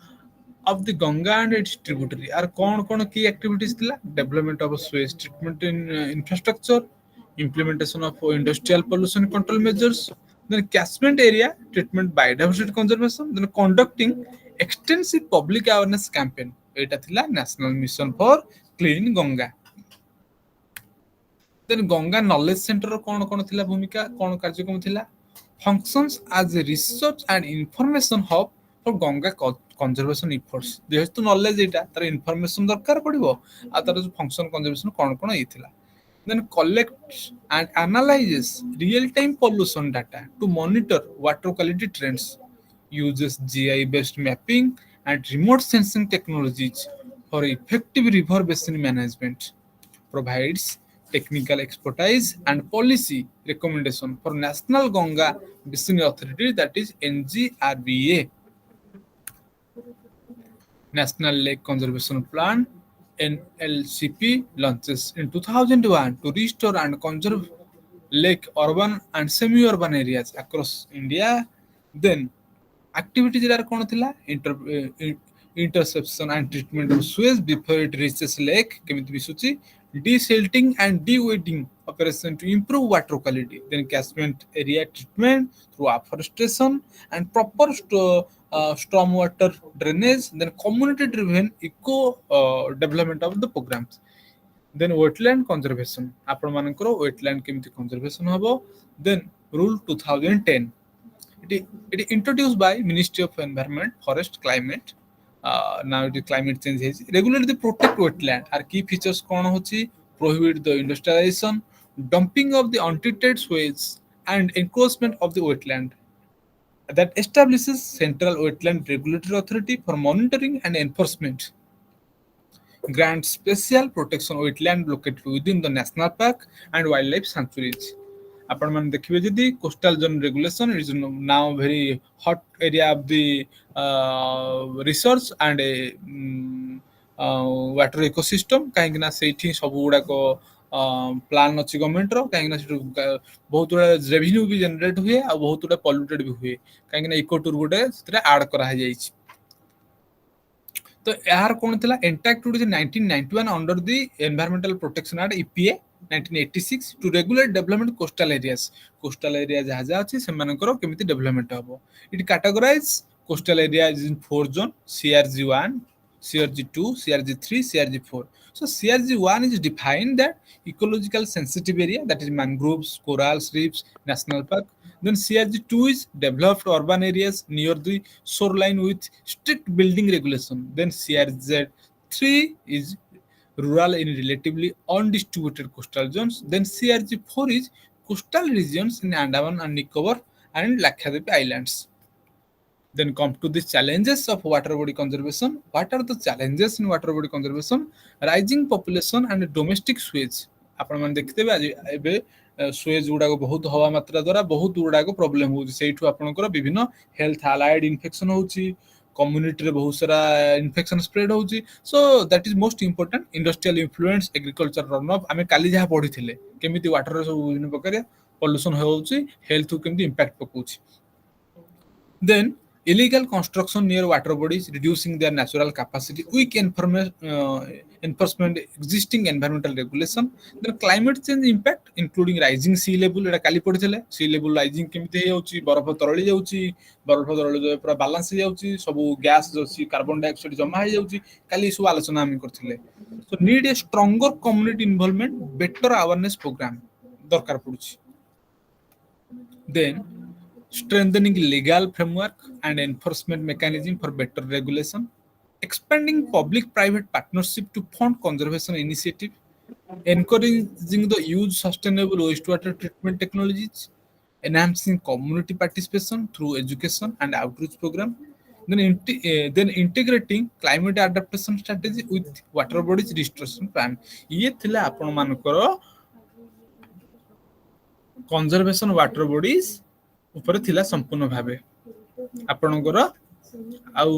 of the Ganga and its tributary are kon key activities thila development of sewage treatment in infrastructure implementation of industrial pollution control measures then catchment area treatment biodiversity conservation then conducting extensive public awareness campaign eta thila national mission for clean Ganga then Ganga knowledge center kon thila bhumika kon କାର୍ଯ୍ୟକ୍ରମ thila functions as a research and information hub for Ganga conservation efforts जेहेतु knowledge eta तार information दरकार पड़िबो आ तार जो function conservation kon एथिला then collects and analyzes real time pollution data to monitor water quality trends uses GI based mapping and remote sensing technologies for effective river basin management, provides technical expertise and policy recommendation for National Ganga Basin Authority, that is NGRBA. National Lake Conservation Plan NLCP launches in 2001 to restore and conserve lake urban and semi-urban areas across India. Then activities are कौन थिला interception and treatment of sewage before it reaches lake केमिति मिसुची, desilting and de-weeding operation to improve water quality, then catchment area treatment through afforestation and proper storm water drainage, then community driven eco development of the programs. Then wetland conservation, आपण मानकर wetland केमिति conservation हबो. Then rule 2010, it is introduced by Ministry of Environment, Forest, Climate. Now it is climate change is regulate the protect wetland. Our key features कौन होची, prohibit the industrialization, dumping of the untreated sewage, and encroachment of the wetland. That establishes Central Wetland Regulatory Authority for monitoring and enforcement. Grants special protection wetland located within the national park and wildlife sanctuaries. ଆପଣ ମାନେ ଦେଖିବେ ଯଦି coastal zone regulation is now very hot area of the research and water ecosystem, କାହିଁକି ନା ସେଇଠି ସବୁ ଗୁଡାକ plan ଅଛି ଗଭର୍ଣ୍ଣମେଣ୍ଟର, କାହିଁକି ନା ସେଠୁ ବହୁତ ଗୁଡା ରେଭିନ୍ୟୁ ବି ଜେନେରେଟ ହୁଏ ଆଉ ବହୁତ ଗୁଡା ପଲ୍ୟୁଟେଡ ବି ହୁଏ, କାହିଁକି ନା ଇକୋ ଟୁର ଗୋଟେ ସେଥିରେ ଆଡ କରାଯାଇଛି। तो यार कौन थिला enacted to 1991 under the environmental protection act EPA 1986 to regulate development coastal area जहाँ जहाँ अच्छी से केमिति डेवलपमेंट हम। It categorize coastal area in 4 zone, CRG1, CRG2, CRG3, CRG4. So CRG1 is defined that ecological sensitive area, that is mangroves, corals, reefs, national park. Then CRG2 is developed urban areas near the shoreline with strict building regulation. Then CRZ3 is rural in relatively undistributed coastal zones. Then CRG4 is coastal regions in Andaman and Nicobar and Lakshadweep Islands. Then come to the challenges of water body conservation. What are the challenges in water body conservation? Rising population and domestic sewage. ଆପଣ ମାନେ ଦେଖିଥିବେ ଆଜି ଏବେ Suez ଗୁଡାକ ବହୁତ ହବା ମାତ୍ରା ଦ୍ୱାରା ବହୁତ ଗୁଡାକ ପ୍ରୋବ୍ଲେମ ହଉଛି, ସେଇଠୁ ଆପଣଙ୍କର ବିଭିନ୍ନ ହେଲ୍ଥ ଆଲାଏଡ ଇନଫେକ୍ସନ ହଉଛି, କମ୍ୟୁନିଟିରେ ବହୁତ ସାରା ଇନଫେକ୍ସନ ସ୍ପ୍ରେଡ ହଉଛି। So that is most important industrial influence agriculture run off, ଆମେ କାଲି ଯାହା ପଢିଥିଲେ କେମିତି ୱାଟର ସବୁ ବିଭିନ୍ନ ପ୍ରକାର ପଲ୍ୟୁସନ ହେଉଛି, ହେଲ୍ଥକୁ କେମିତି ଇମ୍ପାକ୍ଟ ପକଉଛି। Then illegal construction near water bodies, reducing their natural capacity, weak enforcement existing environmental regulation. Then climate change impact including rising sea level, এটা কালি পড়িଥିଲେ sea level rising କେମିତି ହେଇଯାଉଛି, ବରଫ ତରଳି ଯାଉଛି, ବରଫ ତରଳି ପୁରା ବାଲାନ୍ସ ହେଇଯାଉଛି, ସବୁ ଗ୍ୟାସ୍ ଅଛି କାର୍ବନ ଡାଇଅକ୍ସାଇଡ ଜମା ହେଇଯାଉଛି, କାଲି ସବୁ ଆଲୋଚନା ଆମେ କରିଥିଲେ। So need a stronger community involvement, better awareness program ଦରକାର ପଡୁଛି। Then strengthening legal framework and enforcement mechanism for better regulation, expanding public-private partnership to fund conservation initiative, encouraging the use sustainable wastewater treatment technologies, enhancing community participation through education and outreach program, then integrating climate adaptation strategy with water bodies restoration plan. ये थिला आपण मानकर conservation water bodies ଉପରେ ଥିଲା ସମ୍ପୂର୍ଣ୍ଣ ଭାବେ ଆପଣଙ୍କର। ଆଉ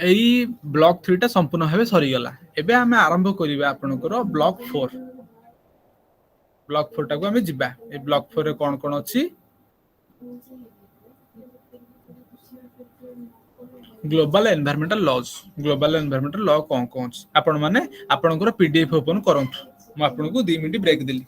ଏଇ ବ୍ଲକ 3 ଟା ସମ୍ପୂର୍ଣ୍ଣ ଭାବେ ସରିଗଲା। ଏବେ ଆମେ ଆରମ୍ଭ କରିବା ଆପଣଙ୍କର ବ୍ଲକ 4। ବ୍ଲକ 4 ଟାକୁ ଆମେ ଯିବା। এই ବ୍ଲକ 4 ରେ କଣ କଣ ଅଛି? ଗ୍ଲୋବାଲ ଏନଭାୟରमेଣ୍ଟାଲ ଲଜ୍, ଗ୍ଲୋବାଲ ଏନଭାୟରमेଣ୍ଟାଲ ଲ କଣ କଣ ଅଛି ଆପଣ ମାନେ ଆପଣଙ୍କର PDF ଓପନ କରନ୍ତୁ। ମୁଁ ଆପଣଙ୍କୁ 2 ମିନିଟ୍ ବ୍ରେକ୍ ଦେଲି।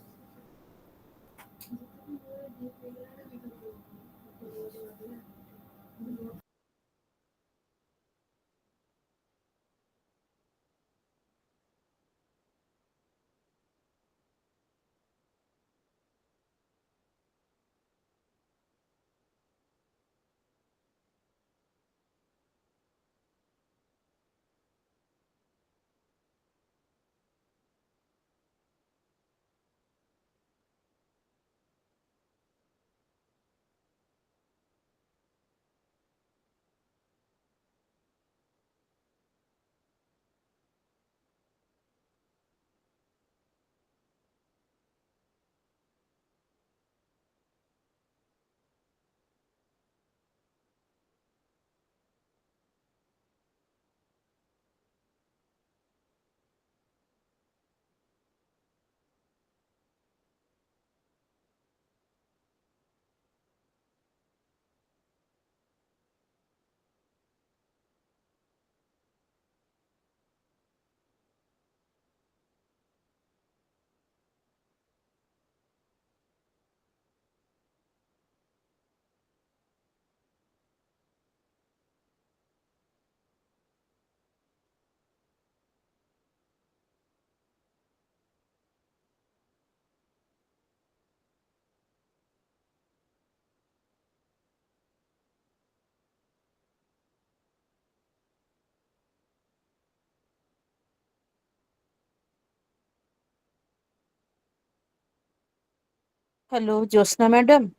Hello Jyotsna madam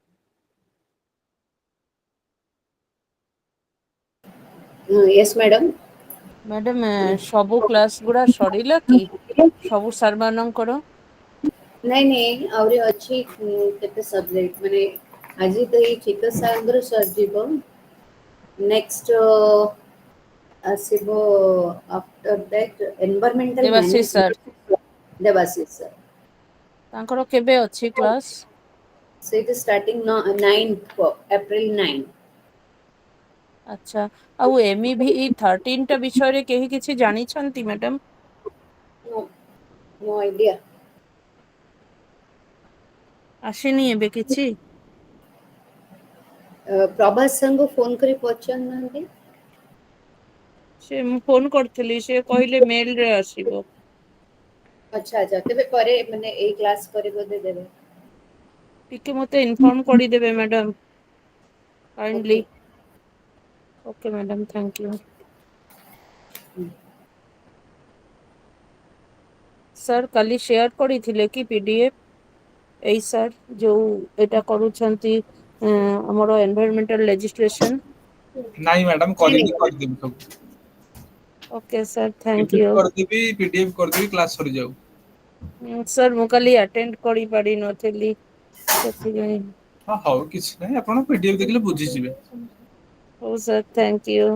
yes madam. Madam सबु क्लास गुड़ा सरीला कि सबु सर मानकर ନାଇଁ ନାଇଁ ଆହୁରି ଅଛି କେତେ ସବଜେକ୍ଟ ମାନେ ଆଜି ତ ଏଇ ଚିକିତ୍ସାଙ୍କର ସରିଯିବ ନେକ୍ସଟ ଆସିବ after that environmental Debashish sir management Debashish sir। तांकर केबे अछि क्लास ସେଇଟା ଷ୍ଟାର୍ଟିଂ 9 ଏପ୍ରିଲ 9। अच्छा आउ MEVE-13 टा विषय रे केही किछि जानि छंती मैडम नो नो आइडिया। आसिनी एबे किछि ପ୍ରଭାସ ସାର୍ଙ୍କୁ ଫୋନ କରି ପଚାରୁନାହାନ୍ତି। से मु फोन करथिली से कहले मेल रे आसीबो ଆଚ୍ଛା ଆଚ୍ଛା ତେବେ ପରେ ମାନେ ଏଇ କ୍ଲାସ ପରେ ବୋଧେ ଦେବେ। टिके मते इन्फॉर्म करि देबे madam kindly okay. Okay madam thank you sir काली शेयर करिथिले कि पीडीएफ एई सर जो एटा करूछंती हमरो एनवायरमेंटल लेजिस्लेशन ନାଇଁ ମ୍ୟାଡାମ ନାଇଁ କରିନି ନାଇଁ କରିଦେବି ସବୁ। Okay sir thank PPT you କରିଦେବି ପିଡିଏଫ କରିଦେବି କ୍ଲାସ ସରିଯାଉ। सर मु काली अटेंड करि पारि नथिली सेति गई ହଁ ହଉ କିଛି ନାହିଁ ଆପଣ ପିଡିଏଫ ଦେଖିଲେ ବୁଝିଯିବେ। हो सर थैंक यू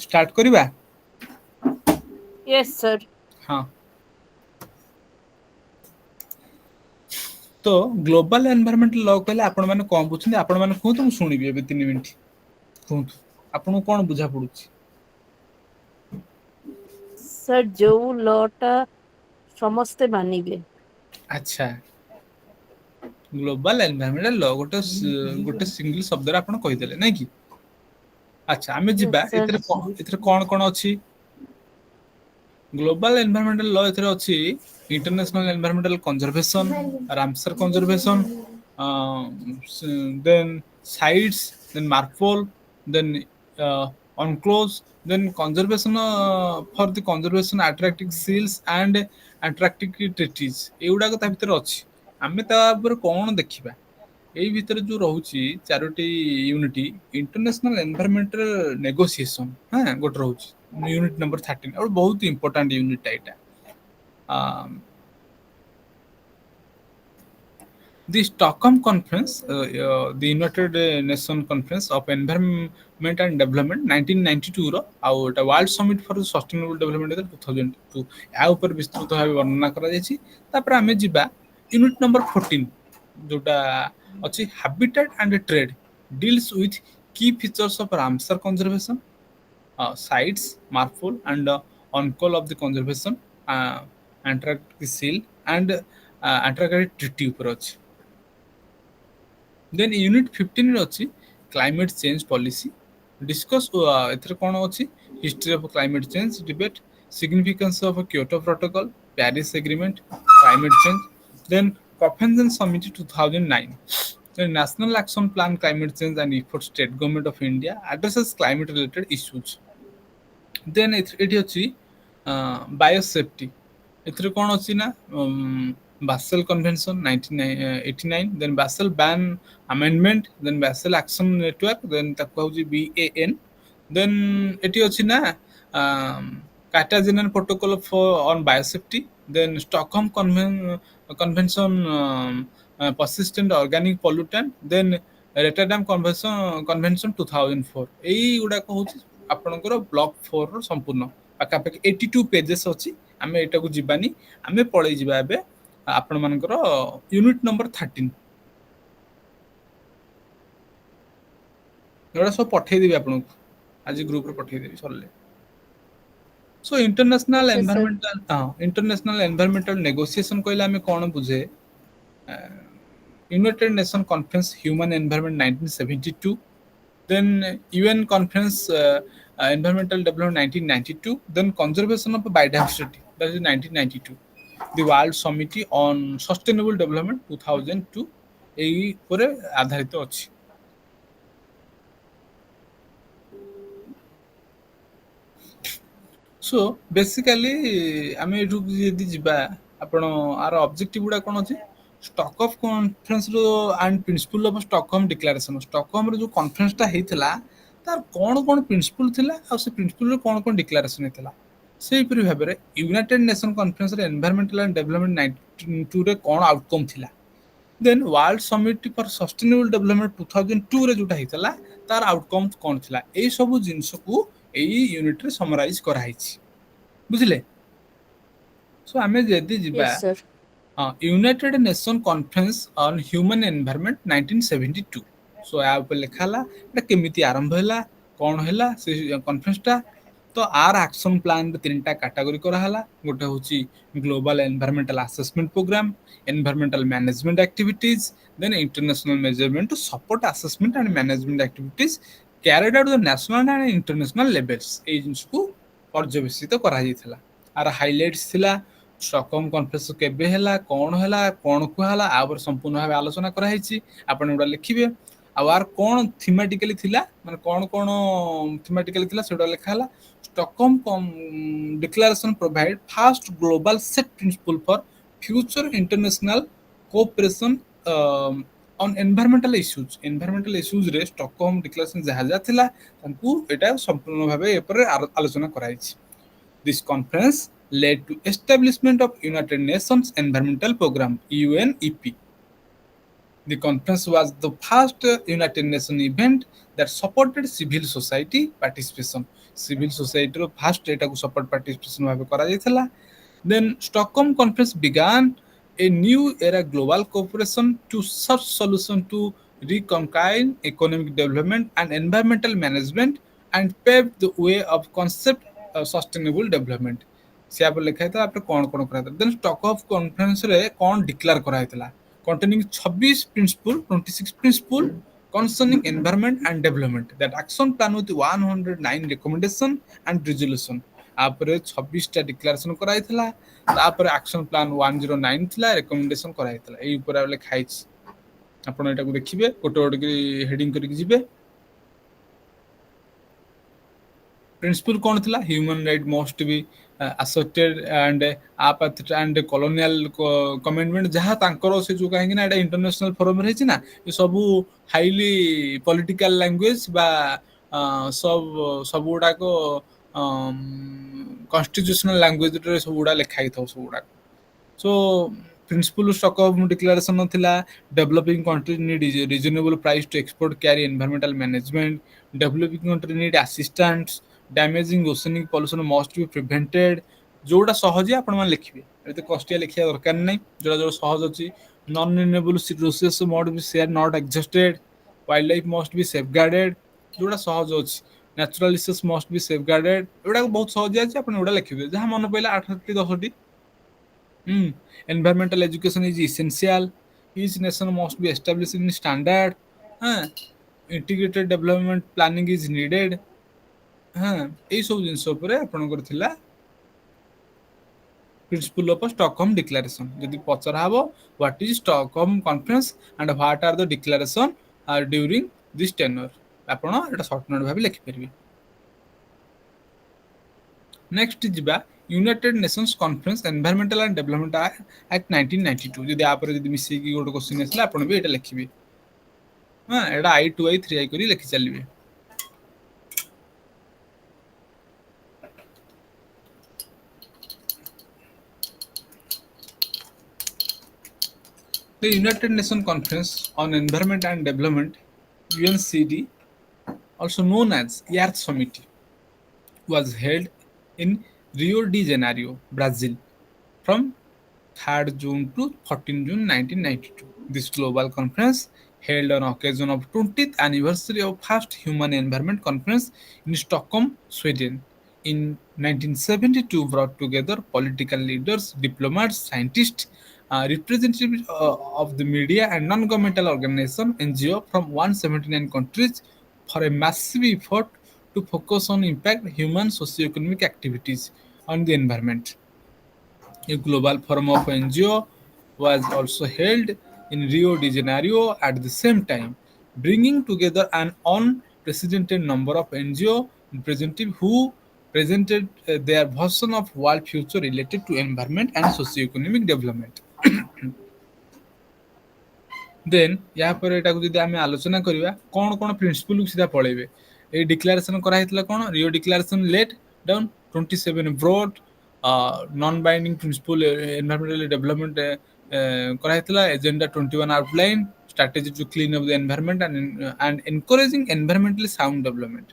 ଷ୍ଟାର୍ଟ କରିବା। यस सर ହଁ ତ ଗ୍ଲୋବାଲ ଏନଭାଇରନମେଣ୍ଟ ଲ କହିଲେ ଆପଣ ମାନେ କଣ ବୁଝୁଛନ୍ତି ଆପଣ ମାନେ କୁହନ୍ତୁ ମୁଁ ଶୁଣିବି ଏବେ 3 ମିନିଟ୍ କୁହନ୍ତୁ ଆପଣଙ୍କୁ କଣ ବୁଝା ପଡୁଛି। ସାର୍ ଯୋଉ ଲଟା ସମସ୍ତେ ମାନିବେ। ଆଚ୍ଛା, ଗ୍ଲୋବାଲ ଏନଭାୟରମେଣ୍ଟାଲ ଲ ଗୋଟେ ସିଙ୍ଗଲ ଶବ୍ଦରେ ଆପଣ କହିଦେଲେ ନାଇଁ କି? ଆଚ୍ଛା, ଆମେ ୟେସ୍ ଯିବା ସାର୍। ଏଥିରେ କଣ କଣ ଅଛି? ଗ୍ଲୋବାଲ ଏନଭାୟରମେଣ୍ଟାଲ ଲ ଏଥିରେ ଅଛି international environmental conservation, Ramsar conservation, then CITES, then MARPOL, then UNCLOS, then conservation for the conservation Antarctic seals and Antarctic treaties, ଏଗୁଡାକ ତା ଭିତରେ ଅଛି। ଆମେ ତା ଉପରେ କଣ ଦେଖିବା? ଏଇ ଭିତରେ ଯୋଉ ରହୁଛି ଚାରୋଟି ୟୁନିଟି, ଇଣ୍ଟରନ୍ୟାସନାଲ ଏନଭାୟରମେଣ୍ଟାଲ ନେଗୋସିଏସନ ଗୋଟେ ରହୁଛି ୟୁନିଟ୍ ନମ୍ବର 13, ଆଉ ବହୁତ ଇମ୍ପୋର୍ଟାଣ୍ଟ ୟୁନିଟ୍ ଏଇଟା। The Stockholm Conference, the United Nations Conference of Environment and Development 1992 ର ଆଉ ଏଟା World Summit for Sustainable Development 2002, ଏହା ଉପରେ ବିସ୍ତୃତ ଭାବେ ବର୍ଣ୍ଣନା କରାଯାଇଛି। ତାପରେ ଆମେ ଯିବା ୟୁନିଟ୍ ନମ୍ବର 14, ଯୋଉଟା ଅଛି Habitat and Trade, deals with key features of Ramsar conservation, sites, marful and on-call of the conservation, Antarctic seal and Antarctic treaty ଉପରେ ଅଛି। ଦେନ୍ ୟୁନିଟ୍ 15 ରେ ଅଛି କ୍ଲାଇମେଟ୍ ଚେଞ୍ଜ ପଲିସି ଡିସ୍କସ୍, ଏଥିରେ କ'ଣ ଅଛି? History of climate change debate, significance of Kyoto protocol, Paris agreement, climate change, then Copenhagen summit 2009, then national action plan climate change and efforts state government of India addresses climate related issues। Then ଏଠି ଅଛି biosafety, ଏଥିରେ କ'ଣ ଅଛି ନା Basel convention 1989, then Basel ban amendment, then Basel action network, then ତାକୁ ହେଉଛି BAN, then ଏଠି ଅଛି ନା Cartagena protocol on biosafety, then Stockholm convention persistent organic pollutant, then Rotterdam Convention 2004। ଏଇଗୁଡାକ ହେଉଛି ଆପଣଙ୍କର ବ୍ଲକ 4 ର ସମ୍ପୂର୍ଣ୍ଣ ପାଖାପାଖି 82 ପେଜେସ୍ ଅଛି। ଆମେ ଏଇଟାକୁ ଯିବାନି, ଆମେ ପଳେଇ ଯିବା ଏବେ ଆପଣମାନଙ୍କର ୟୁନିଟ୍ ନମ୍ବର 13। ଏଗୁଡ଼ା ସବୁ ପଠେଇଦେବି ଆପଣଙ୍କୁ, ଆଜି ଗ୍ରୁପରେ ପଠେଇଦେବି ସରିଲେ। So okay sir. International environmental negotiation କହିଲେ ଆମେ କ'ଣ ବୁଝେ? United Nation conference human environment 1972, then UN Conference Environmental Development 1992, then Conservation of Biodiversity, that is 1992, the World Summit on Sustainable Development 2002, এই ଉପରେ ଆଧାରିତ ଅଛି। ସୋ ବେସିକାଲି ଆମେ ଏଠୁ ଯଦି ଯିବା, ଆପଣ ଆର ଅବଜେକ୍ଟିଭ ଗୁଡା କ'ଣ ଅଛି? ଷ୍ଟକ୍ ଅଫ୍ କନଫରେନ୍ସର and principle of Stockholm declaration, ଷ୍ଟକହୋମର ଯୋଉ କନଫରେନ୍ସଟା ହେଇଥିଲା ତାର କ'ଣ କ'ଣ ପ୍ରିନ୍ସିପଲ ଥିଲା, ଆଉ ସେ ପ୍ରିନ୍ସିପଲରେ କ'ଣ କ'ଣ ଡିକ୍ଲାରେସନ ହେଇଥିଲା। ସେଇପରି ଭାବରେ ୟୁନାଇଟେଡ୍ ନେସନ୍ କନଫରେନ୍ସରେ ଏନଭାୟରମେଣ୍ଟାଲ ଆଣ୍ଡ ଡେଭଲପମେଣ୍ଟ 1992 ରେ କ'ଣ ଆଉଟକମ୍ ଥିଲା। ଦେନ୍ ୱାର୍ଲଡ ସମିଟ୍ ଫର ସଷ୍ଟେନେବଲ ଡେଭଲପମେଣ୍ଟ 2002 ରେ ଯୋଉଟା ହେଇଥିଲା ତାର ଆଉଟକମ୍ କ'ଣ ଥିଲା। ଏଇ ସବୁ ଜିନିଷକୁ ଏଇ ୟୁନିଟରେ ସମରାଇଜ କରାହେଇଛି, ବୁଝିଲେ? ସୋ ଆମେ ଯଦି ଯିବା yes sir. United Nation conference on human environment 1972, so ୟା ଉପରେ ଲେଖା ହେଲା ଏଟା କେମିତି ଆରମ୍ଭ ହେଲା, କ'ଣ ହେଲା ସେ କନଫରେନ୍ସଟା। ତ ଆର ଆକ୍ସନ ପ୍ଲାନରେ 3ଟା କାଟାଗୋରୀ କରାହେଲା। ଗୋଟେ ହେଉଛି global environmental assessment programme, environmental management activities, then international measurement to support assessment and management activities carried out the national and international levels. ଏଇ ଜିନିଷକୁ ପର୍ଯ୍ୟବେସିତ କରାଯାଇଥିଲା। ଆର ହାଇଲାଇଟ୍ସ ଥିଲା ଷ୍ଟକହୋମ କନଫରେନ୍ସ କେବେ ହେଲା, କ'ଣ ହେଲା, କ'ଣ କୁହାହେଲା, ଆ ଉପରେ ସମ୍ପୂର୍ଣ୍ଣ ଭାବେ ଆଲୋଚନା କରାଯାଇଛି। ଆପଣ ଏଗୁଡ଼ା ଲେଖିବେ। ଆଉ ଆର କ'ଣ ଥିମାଟିକାଲି ଥିଲା, ମାନେ କ'ଣ କ'ଣ ଥିମାଟିକାଲି ଥିଲା ସେଗୁଡ଼ା ଲେଖା ହେଲା। Stockholm declaration provide first global set principle for future international cooperation on environmental issues. Environmental ଇସ୍ୟୁଜରେ ଷ୍ଟକହୋମ ଡିକ୍ଲାରେସନ ଯାହା ଯାହା ଥିଲା ତାଙ୍କୁ ଏଇଟା ସମ୍ପୂର୍ଣ୍ଣ ଭାବେ ଏପରେ ଆଲୋଚନା କରାଯାଇଛି। This conference led to establishment of United Nations Environmental Programme UNEP. The conference was the first United Nations event that supported civil society participation. Civil society ro first एटाକୁ support participation भाबे करा जायथला। Then Stockholm Conference began a new era global cooperation to search solution to reconcile economic development and environmental management and paved the way of concept sustainable development। से लिखा है कौन कौन कराइला then stock of conference रे कौन declare कराइला containing 26 principle 26 principle concerning environment and development that action plan with 109 recommendation and resolution आपरे 26 टा declaration कराइला तापर एक्शन प्लान 109 थिला रिकमेंडेशन कराइला एई ऊपर लिखा है आपण एटा को देखिबे गोटे गोटे हेडिंग करके जिबे प्रिंसिपल कौन थिला human right must be asserted and apathy and colonial कमेंटमेंट जहाँ तांकर से जो कहीं ना एटा इंटरनेशनल फोरम रही ना ये सब हाईली पॉलिटिकल लैंग्वेज बा सब सब गुड़ा को कॉन्स्टिट्यूशनल लैंग्वेज रे सब गुड़ा लिखा ही था सब गुड़ा सो प्रिंसिपल स्टॉकहोम डिक्लेरेशन थिला developing country need reasonable price to export carry environmental management developing country need assistance damaging oceanic pollution must be prevented जोटा सहज आपण मैंने लिखिए एते कष्टिया लिखिया दरकार नहीं जोटा जो सहज अच्छी non renewable resources must be share not exhausted wild life must be safeguarded जोटा सहज अच्छी natural resource must be safeguarded एटा बहुत सहज আছে आपण एटा लिखिबे जहां मन पइला 8टी 10टी environmental education is essential each nation must be established in standard integrated development planning is needed এই সব জিনিস উপরে আপনাদের থিলা প্রিন্সিপল অফ স্টকহোম ডিক্লারেশন যদি পচরা হবো what is Stockholm conference and what are the declaration আর ডিউরিং দিস টেন্যুর আপন এটা শর্ট নোট ভাবে লিখি পারিবে नेक्स्ट जिबा United Nations conference environmental and development act 1992 जदी आप जदी मिसे की गोटे क्वेश्चन आसला आपण भी एटा लिखिबे हां एटा I2 I3 I करी लिखि चलिबे The United Nations Conference on Environment and Development UNCD also known as Earth Summit was held in Rio de Janeiro, Brazil, from 3rd June to 14 June 1992. This global conference, held on occasion of 20th anniversary of first Human Environment Conference in Stockholm, Sweden, in 1972, brought together political leaders, diplomats, scientists, representatives of the media and non-governmental organizations (NGO) from 179 countries for a massive effort to focus on impact human socio-economic activities on the environment. A global forum of NGO was also held in Rio de Janeiro at the same time, bringing together an unprecedented number of NGO representatives who presented their version of world future related to environment and socio-economic development. Then या पर एटा को जदी हमें आलोचना करिवा कोन कोन principal को सीधा पळेबे ए declaration करा हेतला कोन Rio declaration laid down 27 broad non binding principle environmental development करा हेतला agenda 21 outline strategy to clean up the environment and encouraging environmentally sound development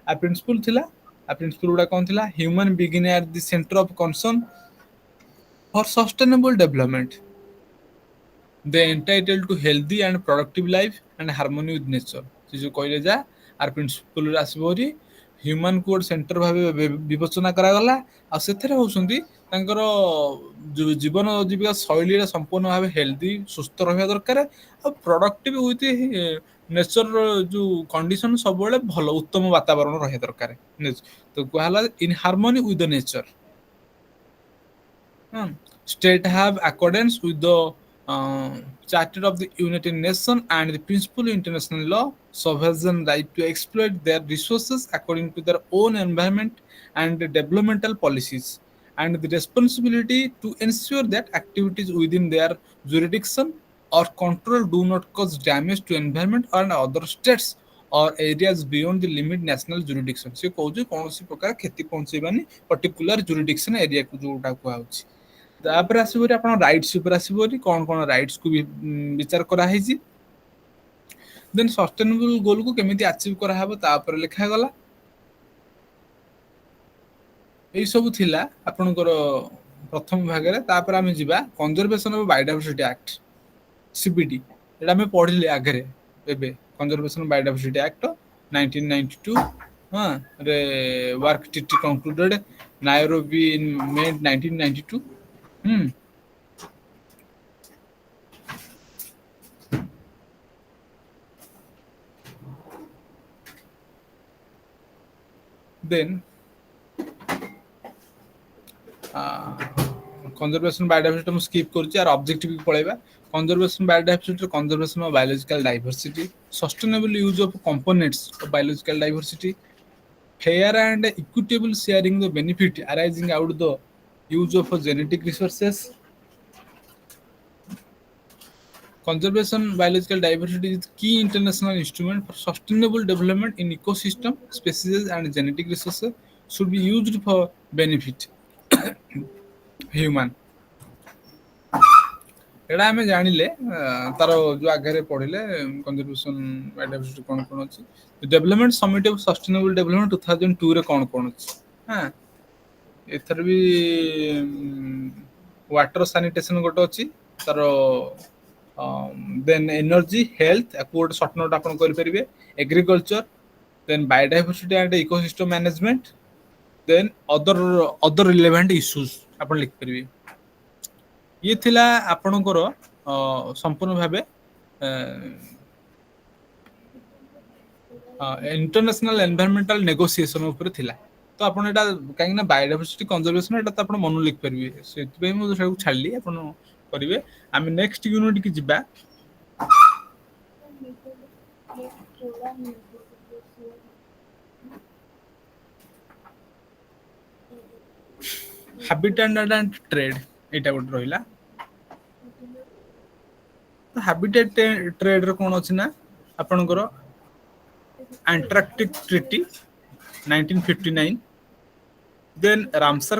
a principle thila a principle uda kon thila human being at the center of concern for sustainable development they entitled to healthy and productive life and harmony with nature से जो कहले जा आर principle आसबोरी human कोड centre भाबे विवेचना करा गला आ सेथरे होसंती तांकर जीवन जीविका शैली रे संपूर्ण भाबे हेल्दी सुस्थ रहबा दरकार आ प्रोडक्टिव विथ नेचर जो कंडीशन सब बेले भलो उत्तम वातावरण रहे दरकार तो कहला in harmony with the nature state have accordance with the Charter of the United Nations and the principle of international law, sovereign right to exploit their resources according to their own environment and developmental policies, and the responsibility to ensure that activities within their jurisdiction or control do not cause damage to environment or other states or areas beyond the limit national jurisdiction. से कहू जे कोनोसी प्रकार क्षति पहुंचेबानी particular jurisdiction area को जोटा को आउची तापर आसीबोरी आपण राइट्स ऊपर आसीबोरी कोन कोन राइट्स को विचार करा हैजी देन सस्टेनेबल गोल को केमिति अचीव करा हबो तापर लिखा गला एई सब थिला आपनकर प्रथम भाग रे तापर आमे जिबा conservation of biodiversity act CBD एटा हमें पढिले आगरे एबे conservation of biodiversity act 1992 work TT concluded Nairobi in May 1992. Hmm. Then conservation biodiversity ମୁଁ skip କରୁଛି ଆର objective କି ପଳେଇବା conservation biodiversity conservation of biological diversity sustainable use of components of biological diversity fair and equitable sharing the benefit arising out the use of genetic resources. Conservation biological diversity is key international instrument for sustainable development in ecosystem, species and genetic resources should be used for benefit human. ଏଇଟା ଆମେ ଜାଣିଲେ ତାର ଯୋଉ ଆଗରେ ପଢିଲେ conservation biodiversity କଣ କଣ ଅଛି development summit of sustainable development 2002 ରେ କଣ କଣ ଅଛି ହଁ ଏଥର ବି ୱାଟର ସାନିଟେସନ ଗୋଟେ ଅଛି ତାର ଦେନ୍ ଏନର୍ଜି ହେଲ୍ଥ ଆକୁ ଗୋଟେ ସର୍ଟ ନୋଟ୍ ଆପଣ କରିପାରିବେ agriculture then biodiversity and ecosystem management then other relevant issues ଆପଣ ଲେଖିପାରିବେ ଇଏ ଥିଲା ଆପଣଙ୍କର ସମ୍ପୂର୍ଣ୍ଣ ଭାବେ ଇଣ୍ଟରନ୍ୟାସନାଲ ଏନଭାୟରମେଣ୍ଟାଲ ନେଗୋସିଏସନ ଉପରେ ଥିଲା ତ ଆପଣ ଏଇଟା କାହିଁକି ନା ବାୟୋଡାଇଭର୍ସିଟି କନଜରଭେସନ ଏଇଟା ତ ଆପଣ ମନକୁ ଲେଖିପାରିବେ ସେଥିପାଇଁ ମୁଁ ସେଟାକୁ ଛାଡ଼ିଲି ଆପଣ କରିବେ ଆମେ ନେକ୍ସଟ ୟୁନିଟ୍ କି ଯିବା habitat and trade ଏଇଟା ଗୋଟେ ରହିଲା habitat trade ର କଣ ଅଛି ନା ଆପଣଙ୍କର Antarctic Treaty 1959 then Ramsar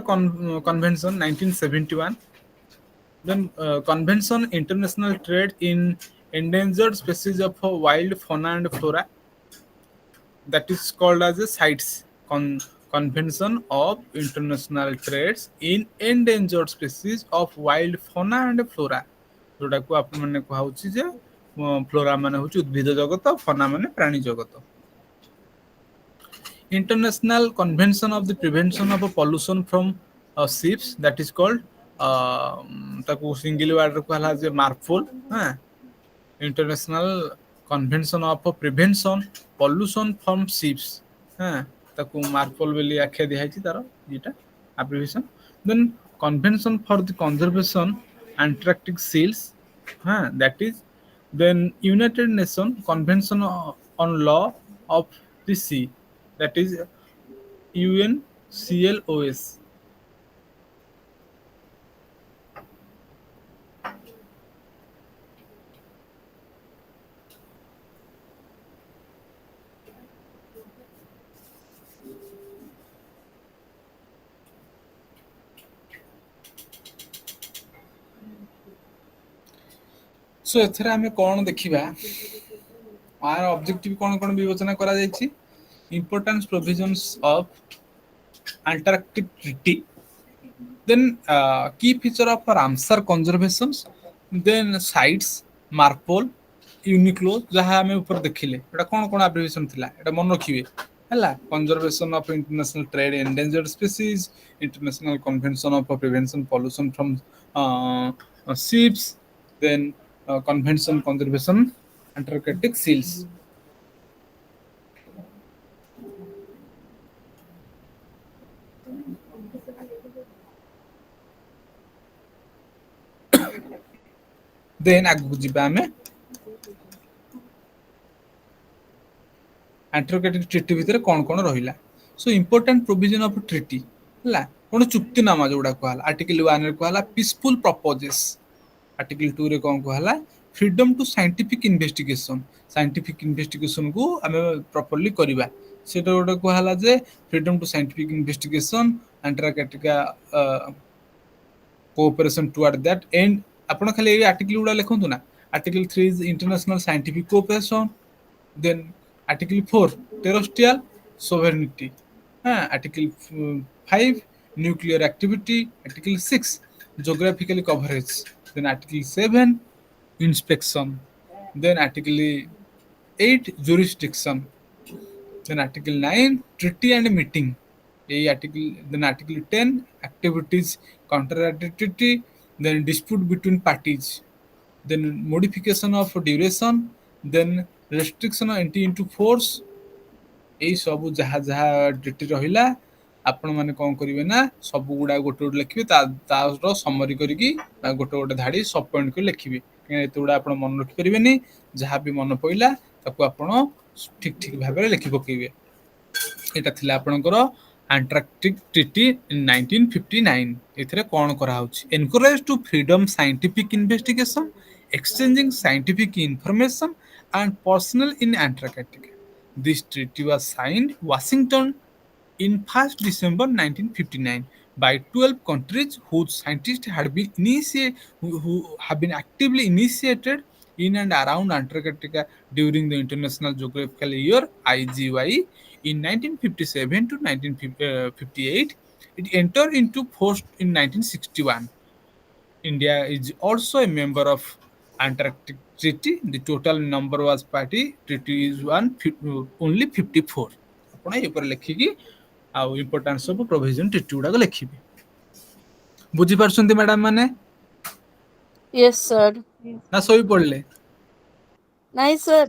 Convention 1971 then Convention International Trade in Endangered Species of Wild Fauna and Flora that is called as a CITES Convention of International Trades in Endangered Species of Wild Fauna and Flora जोटाକୁ ଆପଣ ମାନେ କୁହା ହଉଛି ଯେ flora ମାନେ ହଉଛି ଉଦ୍ଭିଦ ଜଗତ ଫନା ମାନେ ପ୍ରାଣୀ ଜଗତ International Convention of the Prevention of Pollution from Ships that is called ତାକୁ ସିଙ୍ଗଲ ୱାର୍ଡ ରେ କୁହାଲା ଯେ ମାର୍ଫୋଲ ହଁ International Convention of Prevention Pollution from Ships ହଁ ତାକୁ ମାର୍ଫୋଲ ବୋଲି ଆଖ୍ୟା ଦିଆଯାଇଛି ତାର ଏଇଟା abbreviation then Convention for the Conservation Antarctic Seals that is then United Nations Convention on Law of the Sea that is UNCLOS सो एथरे आमे कोन देखिबा आर ऑब्जेक्टिव कोन कोन विवेचना करा जायछि importance provisions of Antarctic Treaty then key feature of Ramsar conservations then sites marpol uniclo जहा हमें ऊपर देखिले एटा कोन कोन एब्रिविएशन थिला एटा मन रखिबे हला conservation of international trade endangered species international convention of prevention pollution from ships then convention conservation Antarctic seals then आगु जिबा हमें Antarctic Treaty भितर कोन कोन रहिला सो इंपोर्टेंट प्रोविजन ऑफ ट्रीटी हला कोन चुक्तिनामा जोडा कहला आर्टिकल 1 रे कहला पीसफुल प्रपोजेस आर्टिकल 2 रे कोन कहला फ्रीडम टू साइंटिफिक इन्वेस्टिगेशन को हमें प्रॉपर्ली करिबा सेटा जोडा कहला जे freedom to scientific investigation Antarctica cooperation toward that and आपण खाली ए आर्टिकल उडा लिखंतु ना article 3 is international scientific cooperation then article 4 terrestrial sovereignty article 5 nuclear activity article 6 geographically coverage then article 7 inspection then article 8 jurisdiction Then Article 9, Treaty and Meeting. Then Article 10, Activities contrary treaty. Then dispute between parties. Then modification of duration. Then restriction of entry into force. ଏଇ ସବୁ ଯାହା ଯାହା duty ରହିଲା ଆପଣ ମାନେ କଣ କରିବେ ନା ସବୁ ଗୁଡା ଗୋଟେ ଗୋଟେ ଲେଖିବେ ତାର ସମରି କରିକି ଗୋଟେ ଗୋଟେ ଧାଡି ସବ ପଏଣ୍ଟ କରି ଲେଖିବେ କାହିଁକିନା ଏତେ ଗୁଡା ଆପଣ ମନେ ରଖିପାରିବେନି ଯାହା ବି ମନେ ପଇଲା ତାକୁ ଆପଣ ଠିକ ଠିକ ଭାବରେ ଲେଖି ପକେଇବେ এটা ଥିଲା ଆପଣଙ୍କର ଆଣ୍ଟାର୍କଟିକ ଟ୍ରିଟି ଇନ୍ 1959 ଏଥିରେ କଣ କରାହଉଛି encourage to freedom scientific investigation exchanging scientific information and personal in Antarctica This treaty was signed Washington in 1st December 1959 by 12 countries whose scientists had been who have been actively initiated in and around Antarctica during the International Geographical Year (IGY) in 1957 to 1958. It entered into force in 1961. India is also a member of Antarctic Treaty. The total number was party treaty is only 54. ଆପଣ ଏ ଉପରେ ଲେଖିକି ଆଉ importance of provision treaty ଗୁଡାକ ଲେଖିବେ ବୁଝିପାରୁଛନ୍ତି madam ମାନେ Yes, sir. ନା ଶୋଇ ପଡିଲେ Nice, sir.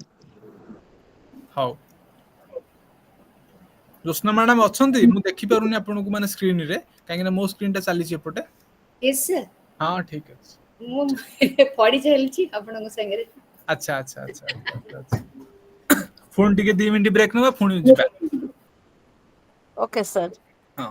ହଉ ଜ୍ୟୋତ୍ସ୍ନା ମ୍ୟାଡାମ ଅଛନ୍ତି ମୁଁ ଦେଖିପାରୁନି ଆପଣଙ୍କୁ ମାନେ ସ୍କ୍ରିନରେ କାହିଁକିନା ମୋ ସ୍କ୍ରିନଟା ଚାଲିଛି ଏପଟେ Yes, sir. ହଁ ଠିକ ଅଛି ମୁଁ ପଢି ଚାଲିଛି ଆପଣଙ୍କ ସାଙ୍ଗରେ। ଆଚ୍ଛା ଆଚ୍ଛା ଆଚ୍ଛା ଆଚ୍ଛା ଆଚ୍ଛା ପୁଣି ଟିକେ 2 ମିନିଟ୍ ବ୍ରେକ୍ ନେବା ପୁଣି ଯିବା Okay, sir. ହଁ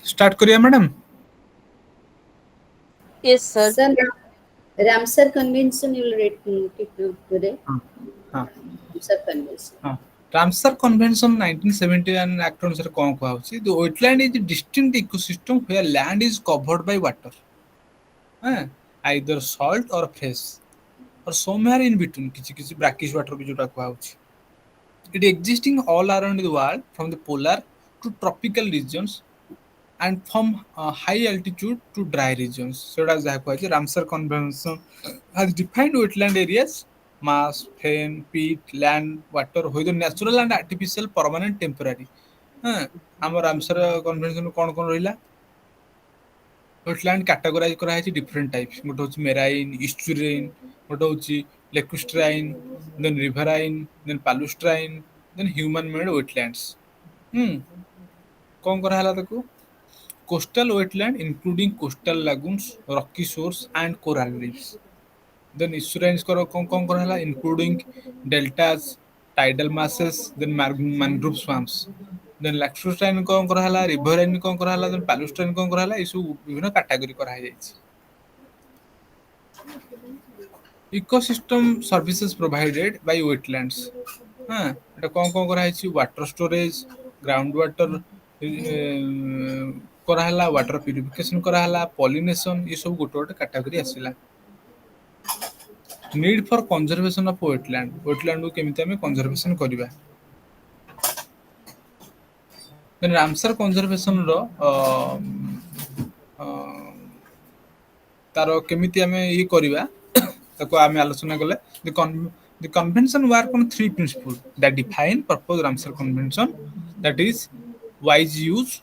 स्टार्ट करिया madam. Yes, sir. Sir, Ramsar Convention you will read today. हाँ हाँ Ramsar Convention. हाँ रामसर कन्वेंशन 1971 एक्ट अनुसार कौन कुहा होची the wetland is distinct ecosystem where land is covered by water हां either salt or fresh or somewhere in between किछि किछि brackish water भी जोटा कुहा होची it existing all around the world from the polar to tropical regions and from high altitude to dry regions ସେଟା ଯାହା କୁହା ଅଛି Ramsar convention has defined wetland areas mass fen peat land water whether natural and artificial permanent temporary ହଁ ଆମ Ramsar convention କଣ କଣ ରହିଲା wetland categorize କରା ହେଇଛି different types ଗୋଟେ ହଉଛି marine estuarine ଗୋଟେ ହଉଛି lacustrine then riverine then palustrine then human made wetlands ହୁଁ କଣ କରା ହେଲା ତାକୁ coastal wetland including coastal lagoons, rocky shores and coral reefs. Then estuarines कौन करा ହେଲା including deltas, tidal masses, then mangrove swamps. Then lacustrine कौन करा ହେଲା riverine कौन करा ହେଲା then palustrine कौन करा ହେଲା ଏ ସବୁ ବିଭିନ୍ନ କାଟାଗୋରୀ କରା ହେଇଯାଇଛି। Ecosystem services provided by wetlands हाँ এটা कौन करा ହେଇଛି water storage, ground water करा ହେଲା water purification करा ହେଲା pollination ये सब गोटे गोटे कैटेगरी आसिला। Need for conservation of wetland को केमिति हमें कंजर्वेशन करिबा देन रामसर कंजर्वेशन रो तारो केमिति हमें ये करिबा ताको हमें आलोचना कले the convention work on three principle that define purpose Ramsar convention that is wise use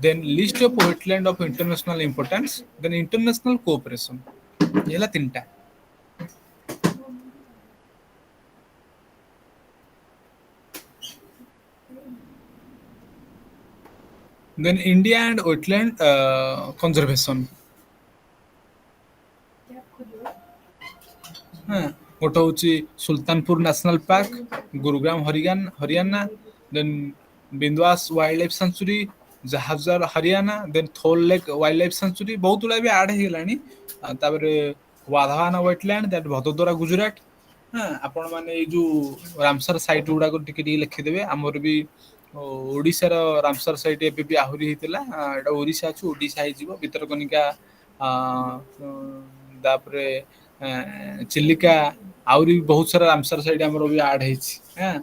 then list of wetland of international importance then international cooperation ये ହେଲା तीनटा then India and wetland conservation हाँ गोटे हूँ Sultanpur national park Gurugram Haryana then Bhindawas wild life sanctuary Jhajjar Haryana then Thol lake wild life sanctuary बहुत गुड़ा भी आड हो वाधावाना वेटलैंड दैट भदोदरा गुजरात हाँ आपण मैंने जो रामसर साइट गुड़ाक टिके लिखिदेवे आमर भी ओडिशार रामसर साइट एबे भी आहुरी होता एटा ओडिशा अच्छे ओडिशा हो भितरकनिका तापरे चिलिका आउरी बहुत सारा रामसर साइट आमर भी आड हाँ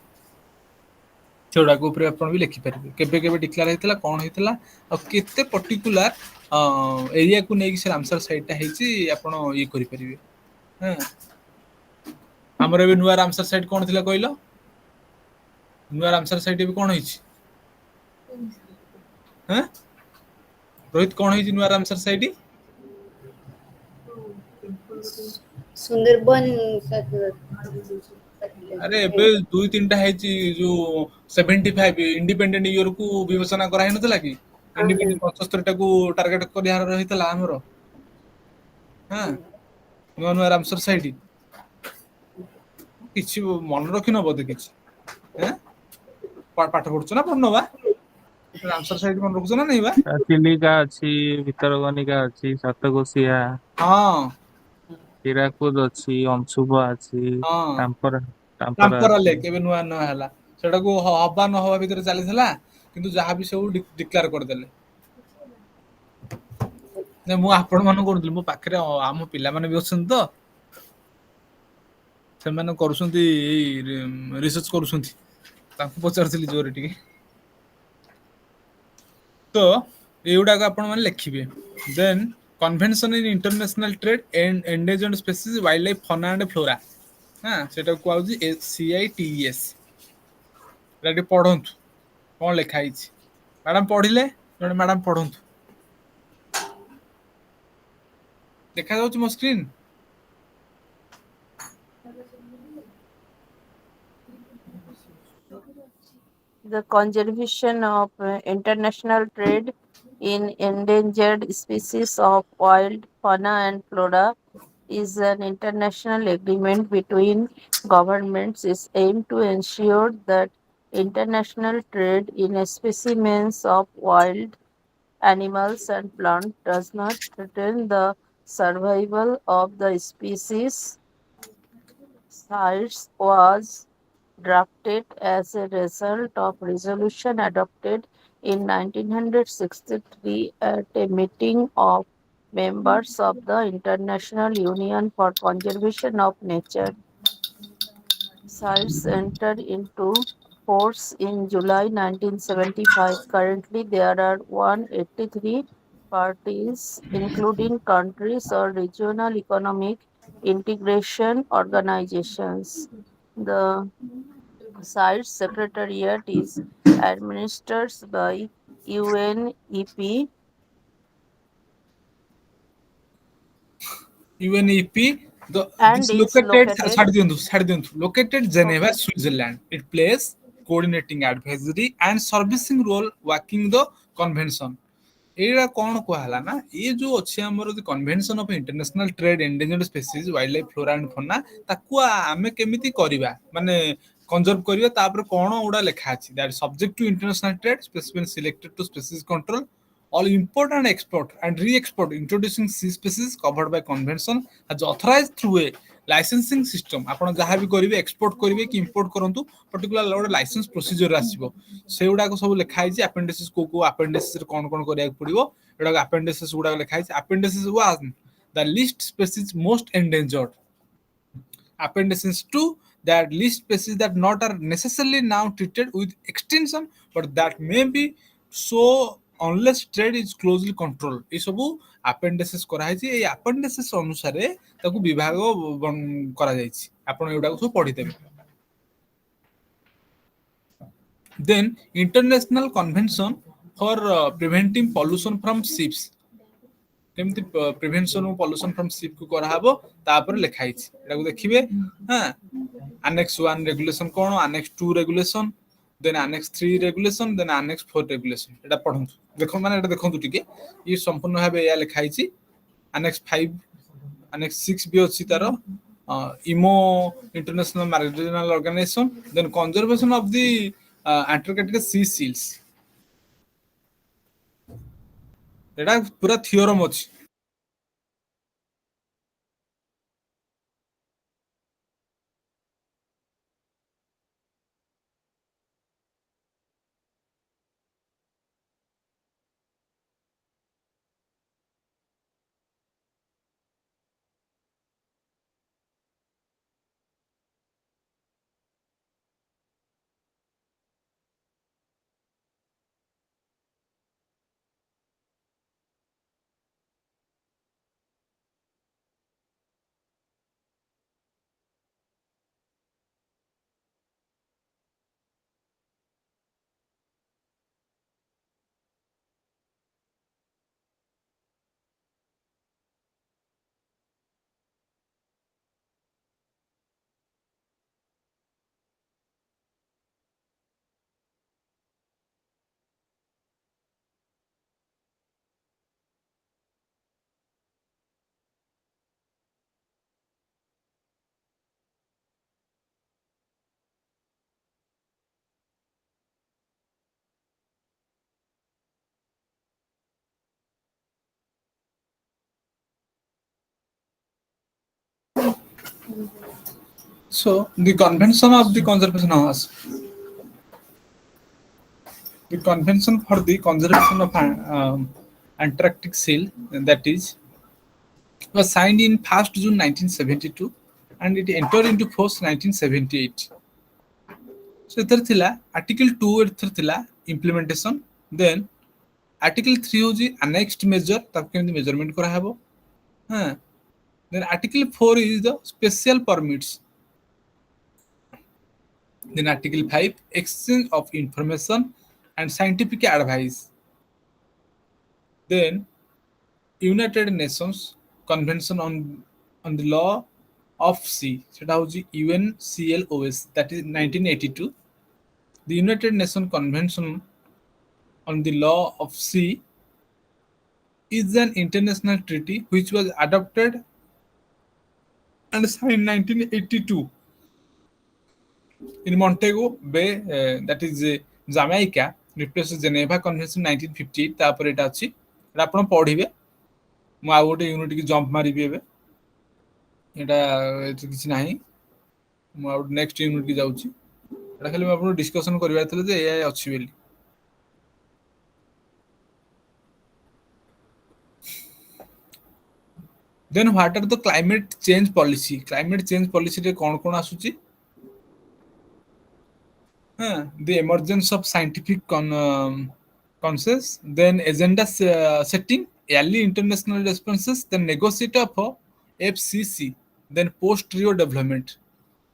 सेगुड़ा ऊपर आप भी लिखिपारे केबे केबे डिक्लेयर होता कौन होता और केते पर्टिकुलर एरिया को लेकिन से रामसर साइटा आपड़ ये करेंगे हाँ आमर ए नुआ रामसर साइट कौन थी कहल नुआ रामसर साइट भी कौन हाँ रोहित कौन है नुआ रामसर साइट सुंदरबन अरे एबे दुई तीनटा है जो 75 इंडिपेंडेंट ईयर को विवेचना करा नथला कि इंडिपेंडेंट 75 टा को टारगेट करियार रहितला हमरो हां नुआ नुआ रामसर साइट किछि मन रखि न बोधे किछि हैं पाठ पढछ ना पढनो बा रामसर साइट मन रखछ ना नहीं बा चिलिका अछि भितरकनिका अछि सातकोशिया हां हिराकुद अछि अंशुपा अछि हां टाम्परा टाम्परा लेक एबे नुआ नुआ हला सेटा को हवा न हवा भीतर चली थला किंतु जहां भी सब डिक्लेयर कर देले ने मु आपण मन करथि मो पाखरे आम पिला माने भी अछन तो से माने करूसंती रिसर्च करूसंती ताको पचारथिली जोरे टिके तो एउडा को आपण माने लिखिबे then convention in international trade and endangered species wild life fauna and flora हाँ सेटा को आउजी CITES रेडी पढंतु कोन लिखा हिची मैडम पढिले जने मैडम पढंतु देखा जाउछ मो screen The conservation of international trade in endangered species of wild fauna and flora is an international agreement between governments is aimed to ensure that international trade in specimens of wild animals and plants does not threaten the survival of the species. CITES was drafted as a result of resolution adopted in 1963 at a meeting of members of the International Union for Conservation of Nature. CITES entered into force in July 1975. Currently, there are 183 parties, including countries or regional economic integration organizations. The CITES Secretariat is administered by UNEP UNEP, and this is located, located. located Geneva, Okay. Switzerland. It plays coordinating advisory and servicing role working the convention. ଏଇଟା କଣ କୁହାହେଲା ନା ଏ ଯୋଉ ଅଛି ଆମର convention of international trade endangered species wild life flora and fauna ତାକୁ ଆମେ କେମିତି କରିବା ମାନେ କନଜର୍ଭ କରିବା ତାପରେ କଣ ଗୁଡା ଲେଖା ଅଛି that subject to international trade specific selected to species control all import and export and re-export introducing sea species covered by convention as authorized through a licensing system ଆପଣ ଯାହା ବି କରିବେ ଏକ୍ସପୋର୍ଟ କରିବେ କି ଇମ୍ପୋର୍ଟ କରନ୍ତୁ ପର୍ଟିକୁଲାର ଗୋଟେ licence procedure ଆସିବ ସେଗୁଡାକ ସବୁ ଲେଖା ହେଇଛି ଆପେଣ୍ଡିସିସ୍ କୋଉ କୋଉ ଆପେଣ୍ଡିସିସ୍ ରେ କଣ କଣ କରିବାକୁ ପଡିବ ଏଗୁଡାକ ଆପେଣ୍ଡିସିସ୍ ଗୁଡାକ ଲେଖା ହେଇଛି appendices one the list species most endangered appendices to that list species that not are necessarily now treated with extinction but that may be so unless trade is closely controlled এই ସବୁ appendices କରାଯାଇଛି এই appendices ଅନୁସାରେ ତାକୁ ବିଭାଗ କରାଯାଇଛି ଆପଣ ଏଗୁଡାକୁ ସବୁ ପଢିଦେବେ then international convention for preventing pollution from ships କେମିତି ପ୍ରିଭେନ୍ସନ ପଲ୍ୟୁସନ ଫ୍ରମ ସିପ୍ କୁ କରାହବ ତାପରେ ଲେଖା ହେଇଛି ଏଟାକୁ ଦେଖିବେ ହଁ ଆନେକ୍ସ 1 ରେଗୁଲେସନ କଣ ଆନେକ୍ସ 2 ରେଗୁଲେସନ ଦେନ୍ ଆନେକ୍ସ 3 ରେଗୁଲେସନ ଦେନ୍ ଆନେକ୍ସ 4 ରେଗୁଲେସନ ଏଟା ପଢନ୍ତୁ ଦେଖନ୍ତୁ ମାନେ ଏଟା ଦେଖନ୍ତୁ ଟିକେ ଇ ସମ୍ପୂର୍ଣ୍ଣ ଭାବେ ଏୟା ଲେଖା ହେଇଛି ଆନେକ୍ସ 5 ଆନେକ୍ସ 6 ବି ଅଛି ତାର IMO international maritime organization then conservation of the Antarctica sea seals ଏଟା ପୁରା ଥିଓରମ ଅଛି so the convention of the conservation house the convention for the conservation of Antarctic seal that is was signed in 1st June 1972 and it entered into force 1978 so ଏଥିରେ ଥିଲା article 2 ଏଥିରେ ଥିଲା implementation then article 3 ହଉଛି annexed measure ତାକୁ କେମିତି measurement କରାହେବ ହଁ then article 4 is the special permits then article 5 exchange of information and scientific advice then United Nations Convention on the Law of Sea সেটা হচ্ছে UNCLOS that is 1982 the United Nations Convention on the Law of Sea is an international treaty which was adopted and signed in 1982 in Montego Bay that is Jamaica replace Geneva convention 1958 तापर एटा अछि एटा आपण पढिबे मु आ गोटे unit की jump मारिबी एबे एटा एत किछ नाही मु आ नेक्स्ट यूनिट की जाउची एटा खाली मैं आपन डिस्कशन करबा थले जे एआई अछि बेली then what are the climate change policy रे कोन कोन आसुची the emergence of scientific consensus, then agenda setting, early international responses, then negotiate of FCC, then post Rio development,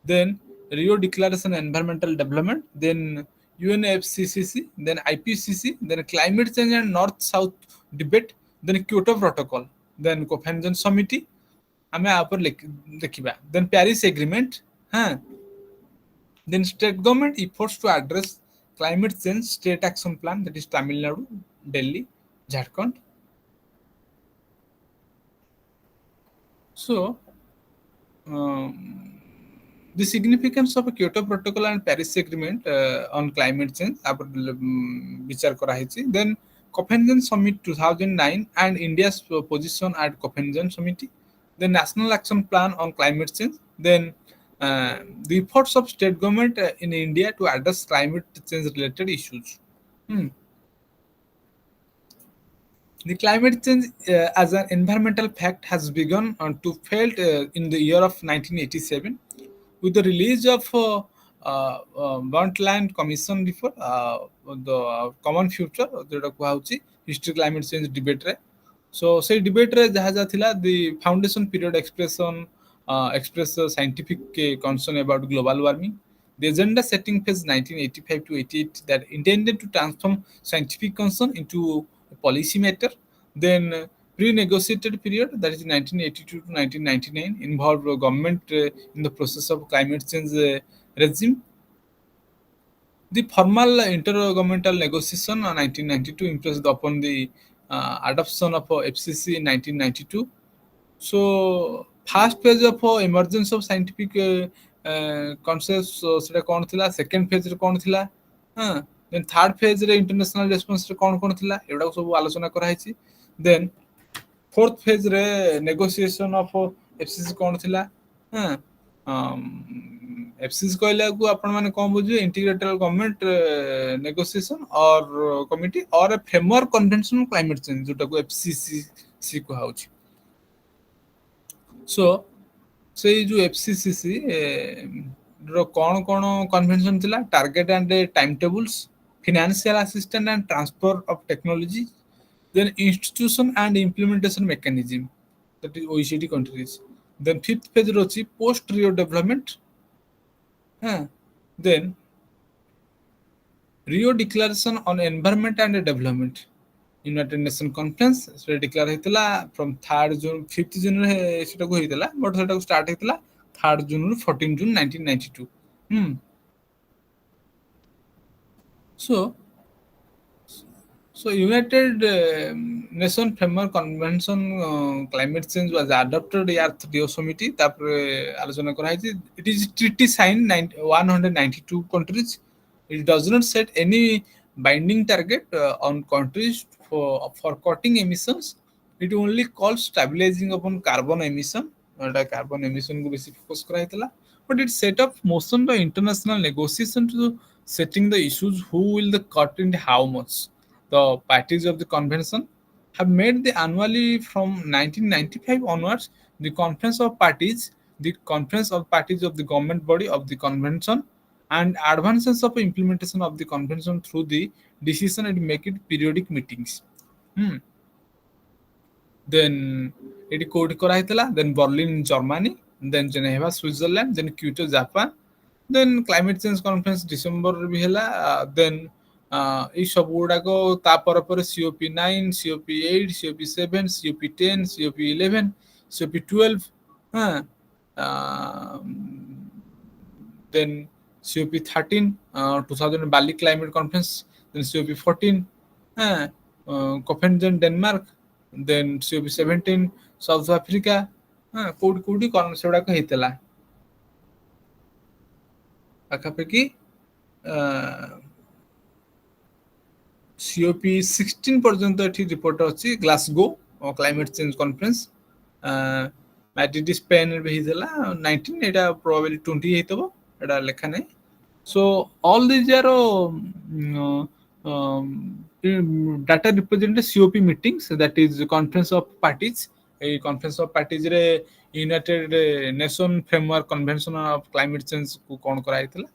then Rio Declaration Environmental Development, then UNFCCC, then IPCC, then climate change and North-South debate, then Kyoto Protocol, then Copenhagen Committee, ଆମେ ଆ ଉପରେ ଦେଖିବା then Paris Agreement, ହଁ then state government efforts to address climate change state action plan that is Tamil Nadu, Delhi, Jharkhand. So the significance of a Kyoto Protocol and Paris Agreement on climate change विचार करा ହେଇଛି then Copenhagen Summit 2009 and India's position at Copenhagen Summit, the National Action Plan on Climate Change, then the efforts of state government in India to address climate change related issues. Hmm. The climate change as an environmental fact has begun to felt in the year of 1987 with the release of Brundtland Commission report, the common future, जोटा कुहा होची history climate change debate रे. So से debate रे जहाँ जहाँ थिला the foundation period express scientific concern about global warming. The agenda setting phase 1985 to 88 that intended to transform scientific concern into a policy matter. Then pre-negotiated period that is 1982 to 1999 involved government in the process of climate change regime. The formal intergovernmental negotiation in 1992 impressed upon the adoption of FCC in 1992. So first phase of emergence of scientific concepts सेटा कोन थिला second phase रे कोन थिला then third phase रे international response रे कोन कोन थिला एडा सब आलोचना करा हैछि देन फोर्थ फेज रे नेगोशिएशन ऑफ एफसीसी कोन थिला एफसीसी कहला को आपण माने कोन बुझियो इंटीग्रेटेड गवर्नमेंट नेगोशिएशन और कमिटी और framework convention on climate change जोटा को एफसीसी सी को हाउछि सो से जो एफसीसीसी रो कोन कोन कन्वेंशन थिला target and time tables financial assistance and transfer of technology then institution and implementation mechanism that is OECD countries then fifth phase rochi post Rio development then Rio declaration on environment and development United Nations conference से declare हेतला from 3rd June 5th June रे सेटा को हेतला but सेटा को start हेतला 3rd June 14 June 1992 So United Nation Framework Convention Climate Change was adopted at Rio Summit. तापर आलोचना करा है it is treaty signed 192 countries. It does not set any binding target on countries for cutting emissions. It only calls stabilizing upon carbon emission. Carbon emission को बेसी focus करा हैतला but it set up motion the international negotiation to setting the issues who will the cut and how much. The parties of the convention have made the annually from 1995 onwards the conference of parties of the government body of the convention and advances of implementation of the convention through the decision and make it periodic meetings. Then it code kora hitala then Berlin in Germany then Geneva Switzerland then Kyoto Japan then climate change conference December रे भी ହେଲା then এই সব গুড়াক তা পরে পরে COP9 COP8 COP7 COP10 COP11 COP12 হ্যাঁ then COP13 2000 Bali climate conference then COP14 হ্যাঁ Copenhagen Denmark then COP17 South Africa হ্যাঁ কোটি কোটি সেগুড়াক ହେଇଥିଲା ପାଖାପାଖି COP 16 पर्यंत एठी रिपोर्ट अछि Glasgow climate change conference Madrid Spain रे हिजला 19 एटा प्रोबेबली 20 हेतबो एटा लेखा नै so all these are data represented COP meetings that is conference of parties a conference of parties रे United nation framework convention of climate change को कोन करा हितला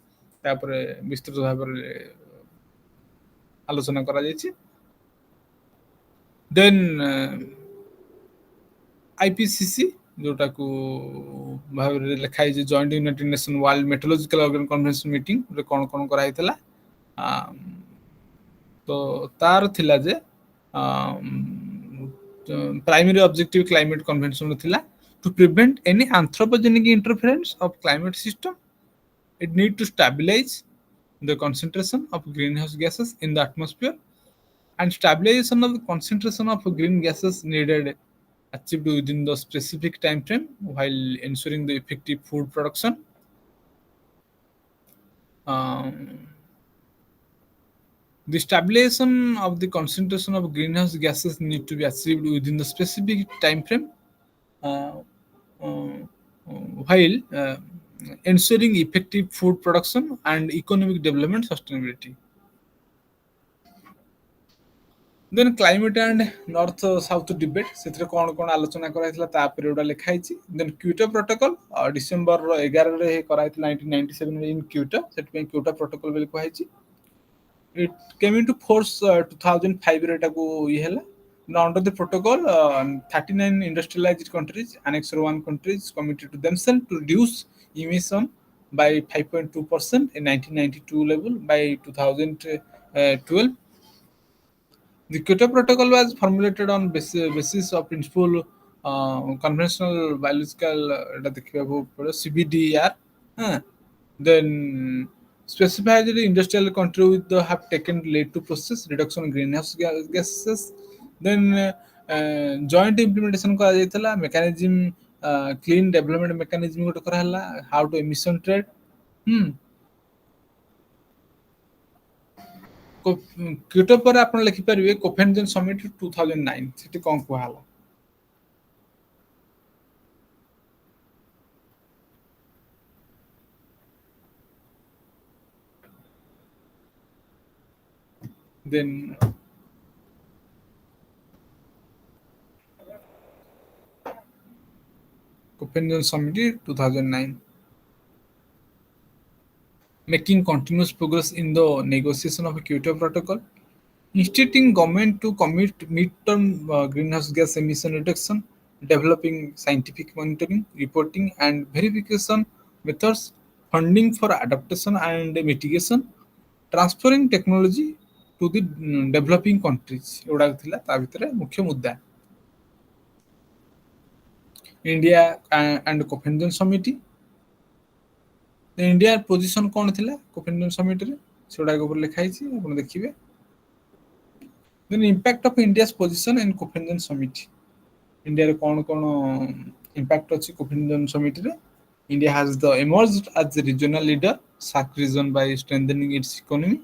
तापर विस्तृत भाव आलोचना करा जायछि देन आईपीसीसी जोटा को भाव लेखा है joint United Nation world meteorological convention meeting रे कोन कोन करा हितला तो तार थिला जे प्राइमरी ऑब्जेक्टिव क्लाइमेट कन्वेंशन थिला to prevent any anthropogenic interference of climate system it need to stabilize the concentration of greenhouse gases in the atmosphere and stabilization of the concentration of green gases needed achieved within the specific time frame while ensuring the effective food production. The stabilization of the concentration of greenhouse gases need to be achieved within the specific time frame uh, while ensuring effective food production and economic development sustainability. Then climate and north south debate ସେଥିରେ କଣ କଣ ଆଲୋଚନା କରାଯାଇଥିଲା ତା ଉପରେ ଗୋଟେ ଲେଖା ହେଇଛି then Kyoto protocol December 11 ରେ କରାଯାଇଥିଲା 1997 in Kyoto ସେଥିପାଇଁ Kyoto protocol ବୋଲି କୁହାଯାଇଛି it came into force 2005 ରେ ଏଟାକୁ ଇଏ ହେଲା now under the protocol 39 industrialized countries annex 1 countries committed to themselves to reduce emission by 5.2% in 1992 level by 2012. The Kyoto Protocol was formulated on basis of principle conventional biological CBDR. Then specified the industrial country with the have taken late to process reduction in greenhouse gases. Then joint implementation करा जायतला mechanism clean development mechanism गोटे करा हला how to emission trade. Kyoto पर आपण लिखि परिबे Copenhagen summit 2009 Sethi cone कुहाला then Copenhagen summit 2009 making continuous progress in the negotiation of a Kyoto Protocol, instituting government to commit midterm greenhouse gas emission reduction, developing scientific monitoring, reporting, and verification methods, funding for adaptation and mitigation, transferring technology to the developing countries. एवढा थिला ता भितरे मुख्य मुद्दा India and Copenhagen समिति India position कौन थिला Copenhagen summit रे सेडा ऊपर लिखा हिची आपण देखिबे then impact of India's position in Copenhagen summit India रे कौन कौन इंपैक्ट अछि कोपेनहेगन समिट रे India has the emerged as a regional leader SAARC region by strengthening its economy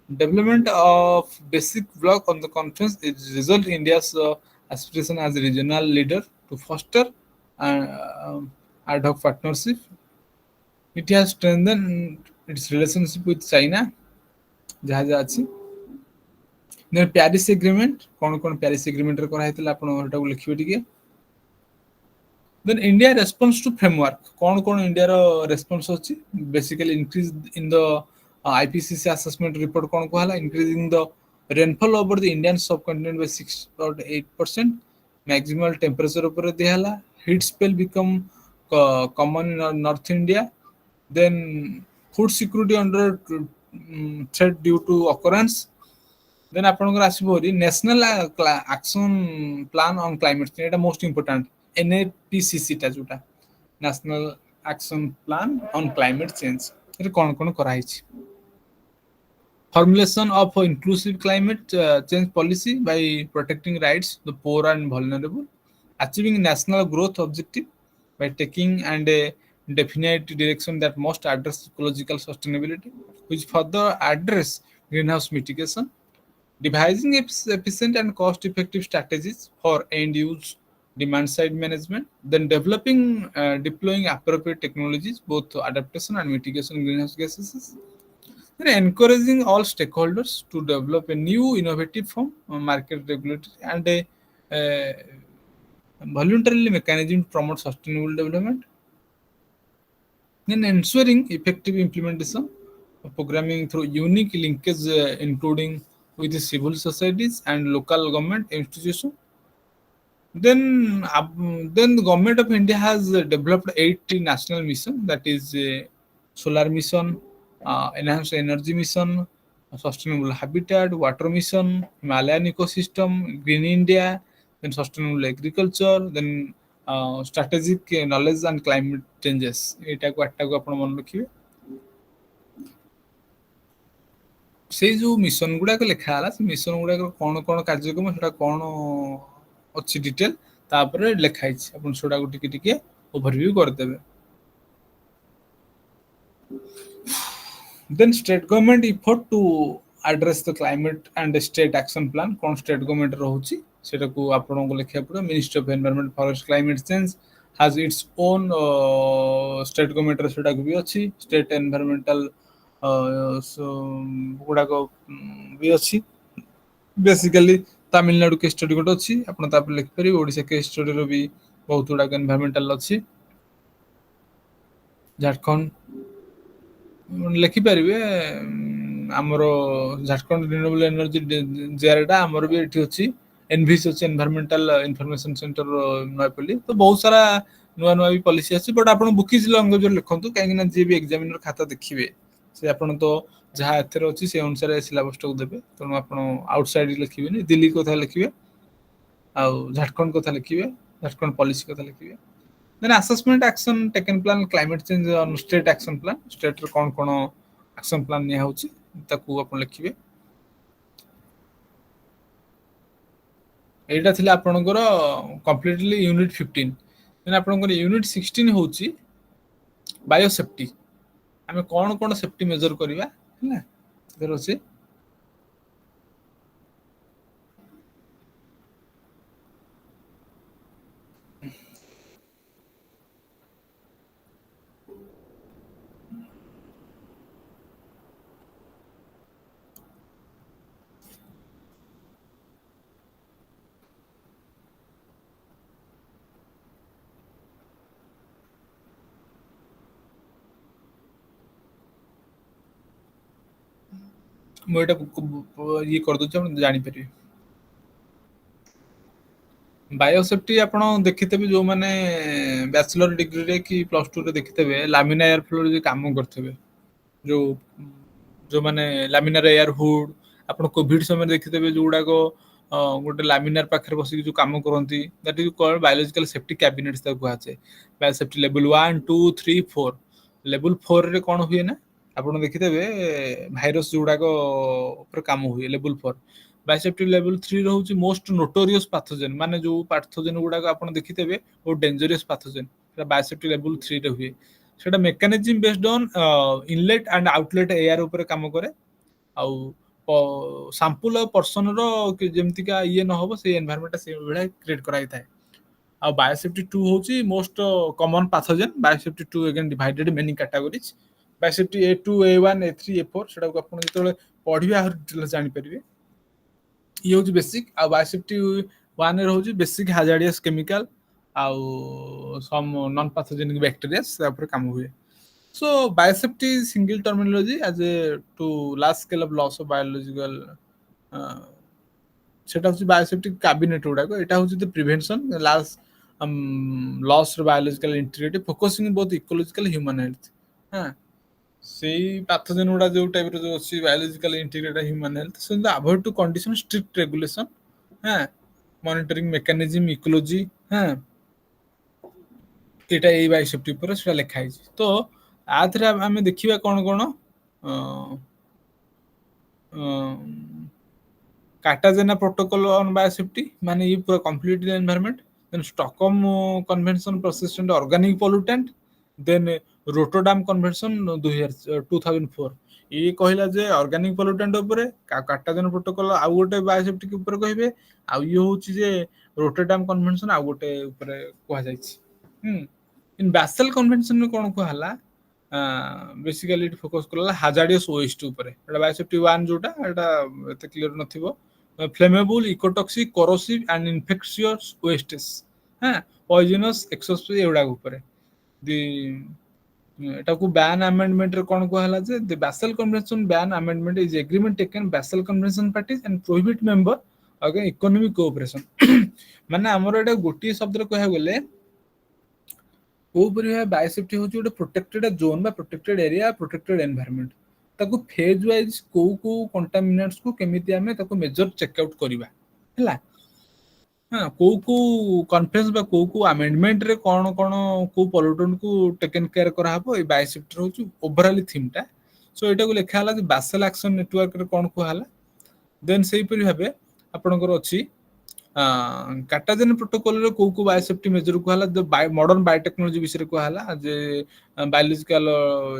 development of basic block on the conference is result India's aspiration as a regional leader to foster ad hoc partnership. It has strengthened its relationship with China. जहाँ जहाँ अच्छी then Paris agreement कौन कौन Paris agreement रे करा हेतला आपण हटा को लिखिबे टिके then India response to framework कौन कौन इंडिया रो response अछि basically increase in the IPCC assessment report कौन को हला increasing the rainfall over the Indian subcontinent by 6.8% maximal temperature ऊपर दे हला heat spell become common in North India then food security under threat due to occurrence then ଆପଣଙ୍କର ଆସିବ national action plan on climate change এটা most important NAPCC ଟା जोटा national action plan on climate change ଏରେ कोन कोन करा हिची formulation of inclusive climate change policy by protecting rights the poor and vulnerable achieving national growth objective by taking and a definite direction that must address ecological sustainability which further address greenhouse mitigation devising efficient and cost effective strategies for end use demand side management, then developing deploying appropriate technologies both adaptation and mitigation of greenhouse gases, then encouraging all stakeholders to develop a new innovative form market regulatory and a voluntarily mechanism to promote sustainable development, then ensuring effective implementation of programming through unique linkage, including with the civil societies and local government institutions. Then the government of India has developed 8 national mission, that is solar mission, enhanced energy mission, sustainable habitat, water mission, Himalayan ecosystem, Green India, then sustainable agriculture, then strategic knowledge and climate changes. ଏଇଟାକୁ 8ଟାକୁ ଆପଣ ମନେ ରଖିବେ। ସେଇ ଯୋଉ mission ଗୁଡାକ ଲେଖା ହେଲା ସେ mission ଗୁଡାକ କଣ କଣ କାର୍ଯ୍ୟକ୍ରମ ସେଟା କଣ ଅଛି ଡିଟେଲ ତାପରେ ଲେଖା ହେଇଛି ଆପଣ ସେଟାକୁ ଟିକେ ଟିକେ ଓଭରଭ୍ୟୁ କରିଦେବେ। Then state government effort to address the climate and the state action plan कौन state government रहुची सेटा को आपन को लिखिया पड़ो। Ministry of Environment Forest Climate Change has its own state government ର सेटा को भी अछि state environmental गुडा को भी अछि। बेसिकली तमिलनाडु केस स्टडी गोटे अछि आपन तापर लिख परिबे। ओडिशा केस स्टडी रो भी बहुत गुडा एनवायरमेंटल अछि। झारखंड ଲେଖିପାରିବେ ଆମର ଝାଡ଼ଖଣ୍ଡ ରିନ୍ୟୁଏବଲ ଏନର୍ଜି ଜେଆରଟା ଆମର ବି ଏଠି ଅଛି। ଏନଭିସି ଅଛି ଏନଭାରମେଣ୍ଟାଲ ଇନଫର୍ମେସନ ସେଣ୍ଟର ନୟାପଲ୍ଲୀ। ତ ବହୁତ ସାରା ନୂଆ ନୂଆ ବି ପଲିସି ଅଛି ବଟ୍ ଆପଣ ବୁକିଜ ଲାଙ୍ଗୁଏଜରେ ଲେଖନ୍ତୁ କାହିଁକି ନା ଯିଏ ବି ଏକ୍ସାମିନର ଖାତା ଦେଖିବେ ସେ ଆପଣ ତ ଯାହା ଏଥିରେ ଅଛି ସେ ଅନୁସାରେ ସିଲାବସଟାକୁ ଦେବେ। ତେଣୁ ଆପଣ ଆଉଟସାଇଡ ଲେଖିବେନି ଦିଲ୍ଲୀ କଥା ଲେଖିବେ ଆଉ ଝାଡ଼ଖଣ୍ଡ କଥା ଲେଖିବେ ଝାଡ଼ଖଣ୍ଡ ପଲିସି କଥା ଲେଖିବେ। Then assessment action taken plan climate change on state action plan state रे कौन कौन action plan निया होची ताकू आपण लिखिबे। एटा थिला आपणकर कंप्लीटली यूनिट 15। देन आपणकर यूनिट 16 होची बायो सेफ्टी। आमे कौन कौन सेफ्टी मेजर करिवा हैला देर अछि। ମୁଁ ଏଟା ଇଏ କରିଦଉଛି ଆପଣ ଜାଣିପାରିବେ। ବାୟୋସେଫ୍ଟି ଆପଣ ଦେଖିଥିବେ ଯୋଉମାନେ ବ୍ୟାଚଲର ଡିଗ୍ରୀରେ କି ପ୍ଲସ ଟୁ ରେ ଦେଖିଥିବେ ଲାମିନା ଏୟାର ଫ୍ଲୋରେ ଯୋଉ କାମ କରିଥିବେ ଯୋଉ ଯୋଉମାନେ ଲାମିନାର ଏୟାର ହୁଡ ଆପଣ କୋଭିଡ ସମୟରେ ଦେଖିଥିବେ ଯୋଉଗୁଡାକ ଗୋଟେ ଲାମିନାର ପାଖରେ ବସିକି ଯୋଉ କାମ କରନ୍ତି that is called biological safety cabinets ତାକୁ କୁହାଯାଏ। ବାୟୋସେଫ୍ଟି ଲେଭେଲ 1 2 3 4 ଲେଭେଲ 4 ରେ କଣ ହୁଏ ନା ଆପଣ ଦେଖିଥିବେ ଭାଇରସ ଯୋଉଗୁଡାକ ଉପରେ କାମ ହୁଏ ଲେଭେଲ 4। ବାୟୋସେଫ୍ଟି ଲେଭେଲ 3 ରହୁଛି ମୋଷ୍ଟ ନୋଟୋରିୟସ୍ ପାଥୋଜେନ ମାନେ ଯୋଉ ପାଥୋଜେନ ଗୁଡାକ ଆପଣ ଦେଖିଥିବେ ବହୁତ ଡେଞ୍ଜରିୟସ୍ ପାଥୋଜେନ ସେଟା ବାୟୋସେଫ୍ଟି ଲେଭେଲ 3 ରେ ହୁଏ। ସେଟା mechanism based on inlet and outlet air ଉପରେ କାମ କରେ ଆଉ ସାମ୍ପୁଲ ଆଉ ପର୍ସନ ର ଯେମିତିକା ଇଏ ନ ହବ ସେଇ ଏନଭାୟରମେଣ୍ଟ ସେଇ ଭଳିଆ କ୍ରିଏଟ କରାଯାଇଥାଏ। ଆଉ ବାୟୋସେଫ୍ଟି 2 ହଉଛି most common pathogen. Biosafety 2 again divided many categories। Biosafety A2 A1 A3 A4 ସେଟାକୁ ଆପଣ ଯେତେବେଳେ ପଢିବେ ଆହୁରି ଡିଟେଲ ଜାଣିପାରିବେ। ଇଏ ହଉଛି ବେସିକ ଆଉ ବାୟୋସେଫ୍ଟି 1 ରେ ରହୁଛି ବେସିକ ହାଜାର୍ଡିୟସ୍ କେମିକାଲ ଆଉ ସମ୍ ନନ୍ ପାଥୋଜେନିକ ବ୍ୟାକ୍ଟେରିଆ ତା ଉପରେ କାମ ହୁଏ। So biosafety is single terminology as a to large scale of loss of biological সেটা হচ্ছে বায়োসেফটিক ক্যাবিনেট গুড়াক এটা হচ্ছে the prevention large loss of biological integrity focusing both ecological human health। হ্যাঁ ସେଇ ପାଥୋଜେନ ଗୁଡା ଯୋଉ ଟାଇପର ଯୋଉ ଅଛି ବାୟୋଲୋଜିକାଲ ଇଣ୍ଟିଗ୍ରେଟ ହ୍ୟୁମାନ ହେଲ୍ଥ ସେମିତି avoid to condition strict regulation হ্যাঁ ମନିଟରିଂ ମେକାନିଜିମ ଇକୋଲୋଜି হ্যাঁ এটা এই ବାୟୋସେଫ୍ଟି ଉପରେ ସେଟା ଲେଖା ହେଇଛି। ତ ଆଥରେ ଆମେ ଦେଖିବା କଣ କଣ କାଟାଜେନା ପ୍ରୋଟୋକଲ ଅନ୍ ବାୟୋସେଫ୍ଟି ମାନେ ଇ ପୁରା completely environment then Stockholm convention persistent organic pollutant then Rotterdam convention 2004 ये कहला जे ऑर्गेनिक पोल्यूटेंट ऊपर कार्टाजेन प्रोटोकॉल आउ गोटे बायोसेफ्टी ऊपर कहबे आ ये होची जे रोटरडैम कन्वेंशन आउ गोटे ऊपर कहा जायछि इन बेसल कन्वेंशन में कोन कहला बेसिकली फोकस करला हाजार्डियस वेस्ट ऊपर एटा बायोसेफ्टी 1 जोटा एटा एते क्लियर नथिबो flammable ecotoxic corrosive and infectious wastes हां पॉइजनस एक्सोस्पेस एवडा ऊपर दी एटाकू बैन अमेंडमेंट रे कोन कहला जे the Basel convention ban amendment is agreement taken Basel convention parties and prohibit member अगे इकोनॉमिक कोऑपरेशन माने हमर एटा गोटी शब्द रे कहया गेले को परिया बायोसेफ्टी होची गोटे प्रोटेक्टेड जोन बा प्रोटेक्टेड एरिया प्रोटेक्टेड एनवायरनमेंट ताकू फेज वाइज को कंटामिनेंट्स को केमिति हमें ताकू मेजर चेक आउट करबा हैला हाँ को कॉन्फ्रेंस बा को अमेंडमेंट रे कोन कोन को पोल्यूटेंट को टेकन केयर करा हबो ए बायोसेफ्टी होची ओवरऑल थीम टा सो एटा को लेखा हला जे बेसल एक्शन नेटवर्क रे कोन को हला देन सेही परि भाबे आपनकर अछि कार्टाजेन प्रोटोकॉल रे को बायोसेफ्टी मेजर को हला जो मॉडर्न बायोटेक्नोलॉजी विषय को हला जे बायोलॉजिकल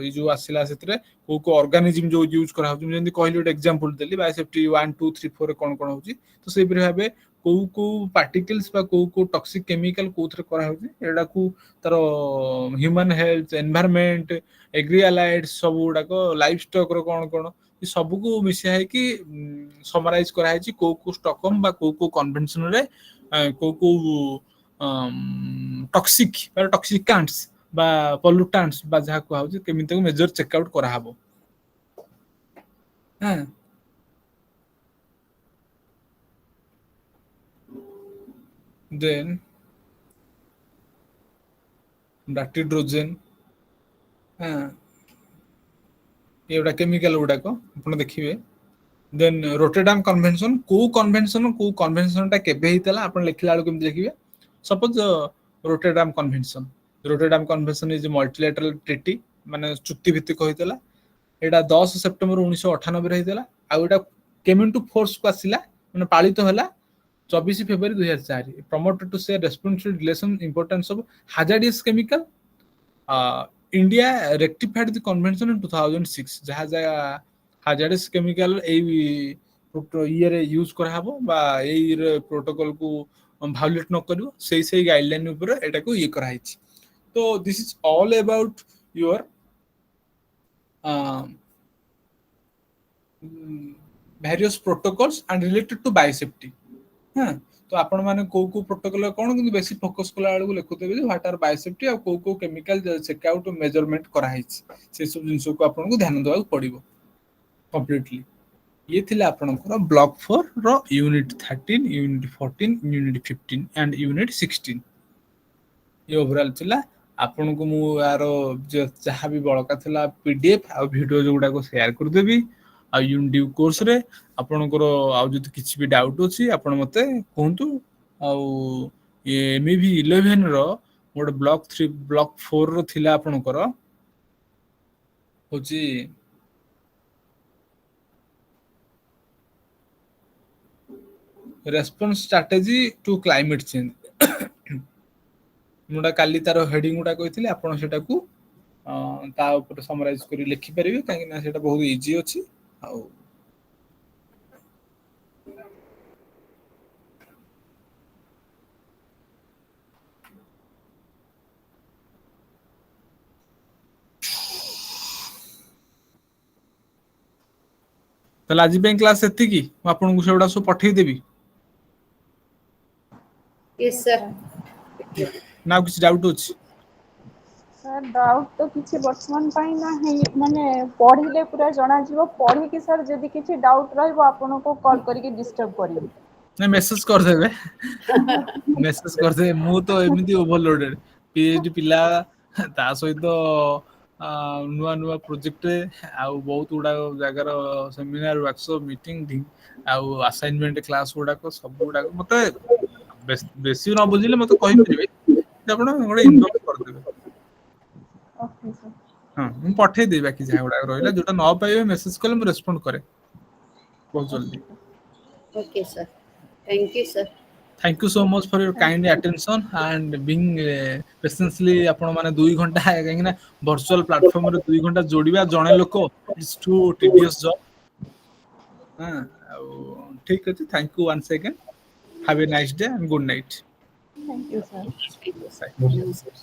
ई जो आसिला सेतरे को ऑर्गेनिज्म जो यूज करा हो जेंति कहली एक एग्जांपल देली बायोसेफ्टी 1 2 3 4 रे कोन कोन होची तो सेही परि भाबे को पार्टिकल्स बा को टॉक्सिक केमिकल कोथरे करा होची एडा को तार human health environment agri allied सब गुडा को लाइफ स्टॉक रो कोन कोन ई सब को मिसिया है कि समराइज करा है को स्टॉकहोम बा को कन्वेंशन रे को टॉक्सिक बा टॉक्सिकेंट्स बा पोल्यूटेंट्स बा जहा को होची केमिति को मेजर चेक आउट करा हबो हां then डाक्टिड्रोजन हाँ ये केमिकल गुड़ा को आप देखिए देन रोटरडैम कन्वेंशन को कन्वेंशन टा केबे हितला आपण लिखला बेलू केमति देखिए suppose Rotterdam convention is multilateral treaty माने चुक्ति भित्तिक होइतला एटा 10 सितंबर 1998 रे हितला आ एटा केम इनटू फोर्स को आसिला माने पालित होला 24 February 2004 promoted to share responsible relation importance of hazardous chemical India rectified the convention in 2006 जहा hazardous chemical ए ईयर यूज करा हबो बा ए प्रोटोकॉल को वायोलेट न करिवो सेही गाइडलाइन ऊपर एटा को ये करा हिची तो this is all about your various protocols and related to biosafety हाँ तो आपण माने को प्रोटोकॉल कोन कि बेसी फोकस कला वाला को लिखुते जे व्हाट आर बायोसेफ्टी आ को केमिकल चेक आउट मेजरमेंट करा हिच से सब जिंस को आपण को ध्यान देवा पड़िबो कंप्लीटली ये थिला आपनकर ब्लॉक 4 रो unit 13 unit 14 unit 15 and unit 16 ये ओवरऑल थिला आपन को मु यार जहां भी बळका थिला पीडीएफ आ वीडियो जोडा को शेयर कर देबी आ यून ड्यू कोर्स रे आपनकर आ जति किछि भी डाउट अछि आपन मते कहंतु आ ये MEVE-11 रो मोड ब्लॉक 3 ब्लॉक 4 रो थिला आपनकर होची response strategy to climate change मुडा काली तार हेडिंग गुडा कहितले आपण सेटा को ता ऊपर समराइज करी लिखि परिबे काहे ना सेटा बहुत इजी अछि आ तले आज पे क्लास एति की आपन को सेडा सब पठै देबी Yes, sir. ना कुछ डाउट अछि सर डाउट तो किसी वर्तमान पाई ना है माने पढ़िले पूरा जाना जीवो पढ़ी कि सर जदी किसी डाउट रहबो आपन को कॉल करके डिस्टर्ब करिवो ना मेसेज कर देबे मेसेज कर दे मु तो एमिति ओवरलोडेड पीएचडी पिला ता सहित नुआ नुआ प्रोजेक्ट आ बहुत गुडा जगार सेमिनार वर्कशॉप मीटिंग आ असाइनमेंट क्लास गुडा को सब गुडा मते बेसी न बुझिले मते कहि परिबे आपण गोडे इनबॉक्स कर देबे ओके सर हां हम पठै देबा कि जा गुडा रहइला जोटा न पाइबे मेसेज कले हम रेस्पोंड करे बहुत जल्दी Okay, sir. Thank you, sir. Thank you so much for your kind attention and being patiently आपण माने 2 घंटा कहीं ना वर्चुअल प्लेटफॉर्म रे 2 घंटा जोड़िबा जणे लोक इट्स टू टीडियस जॉब हां ठीक अछि thank you once again have a nice day and good night thank you sir.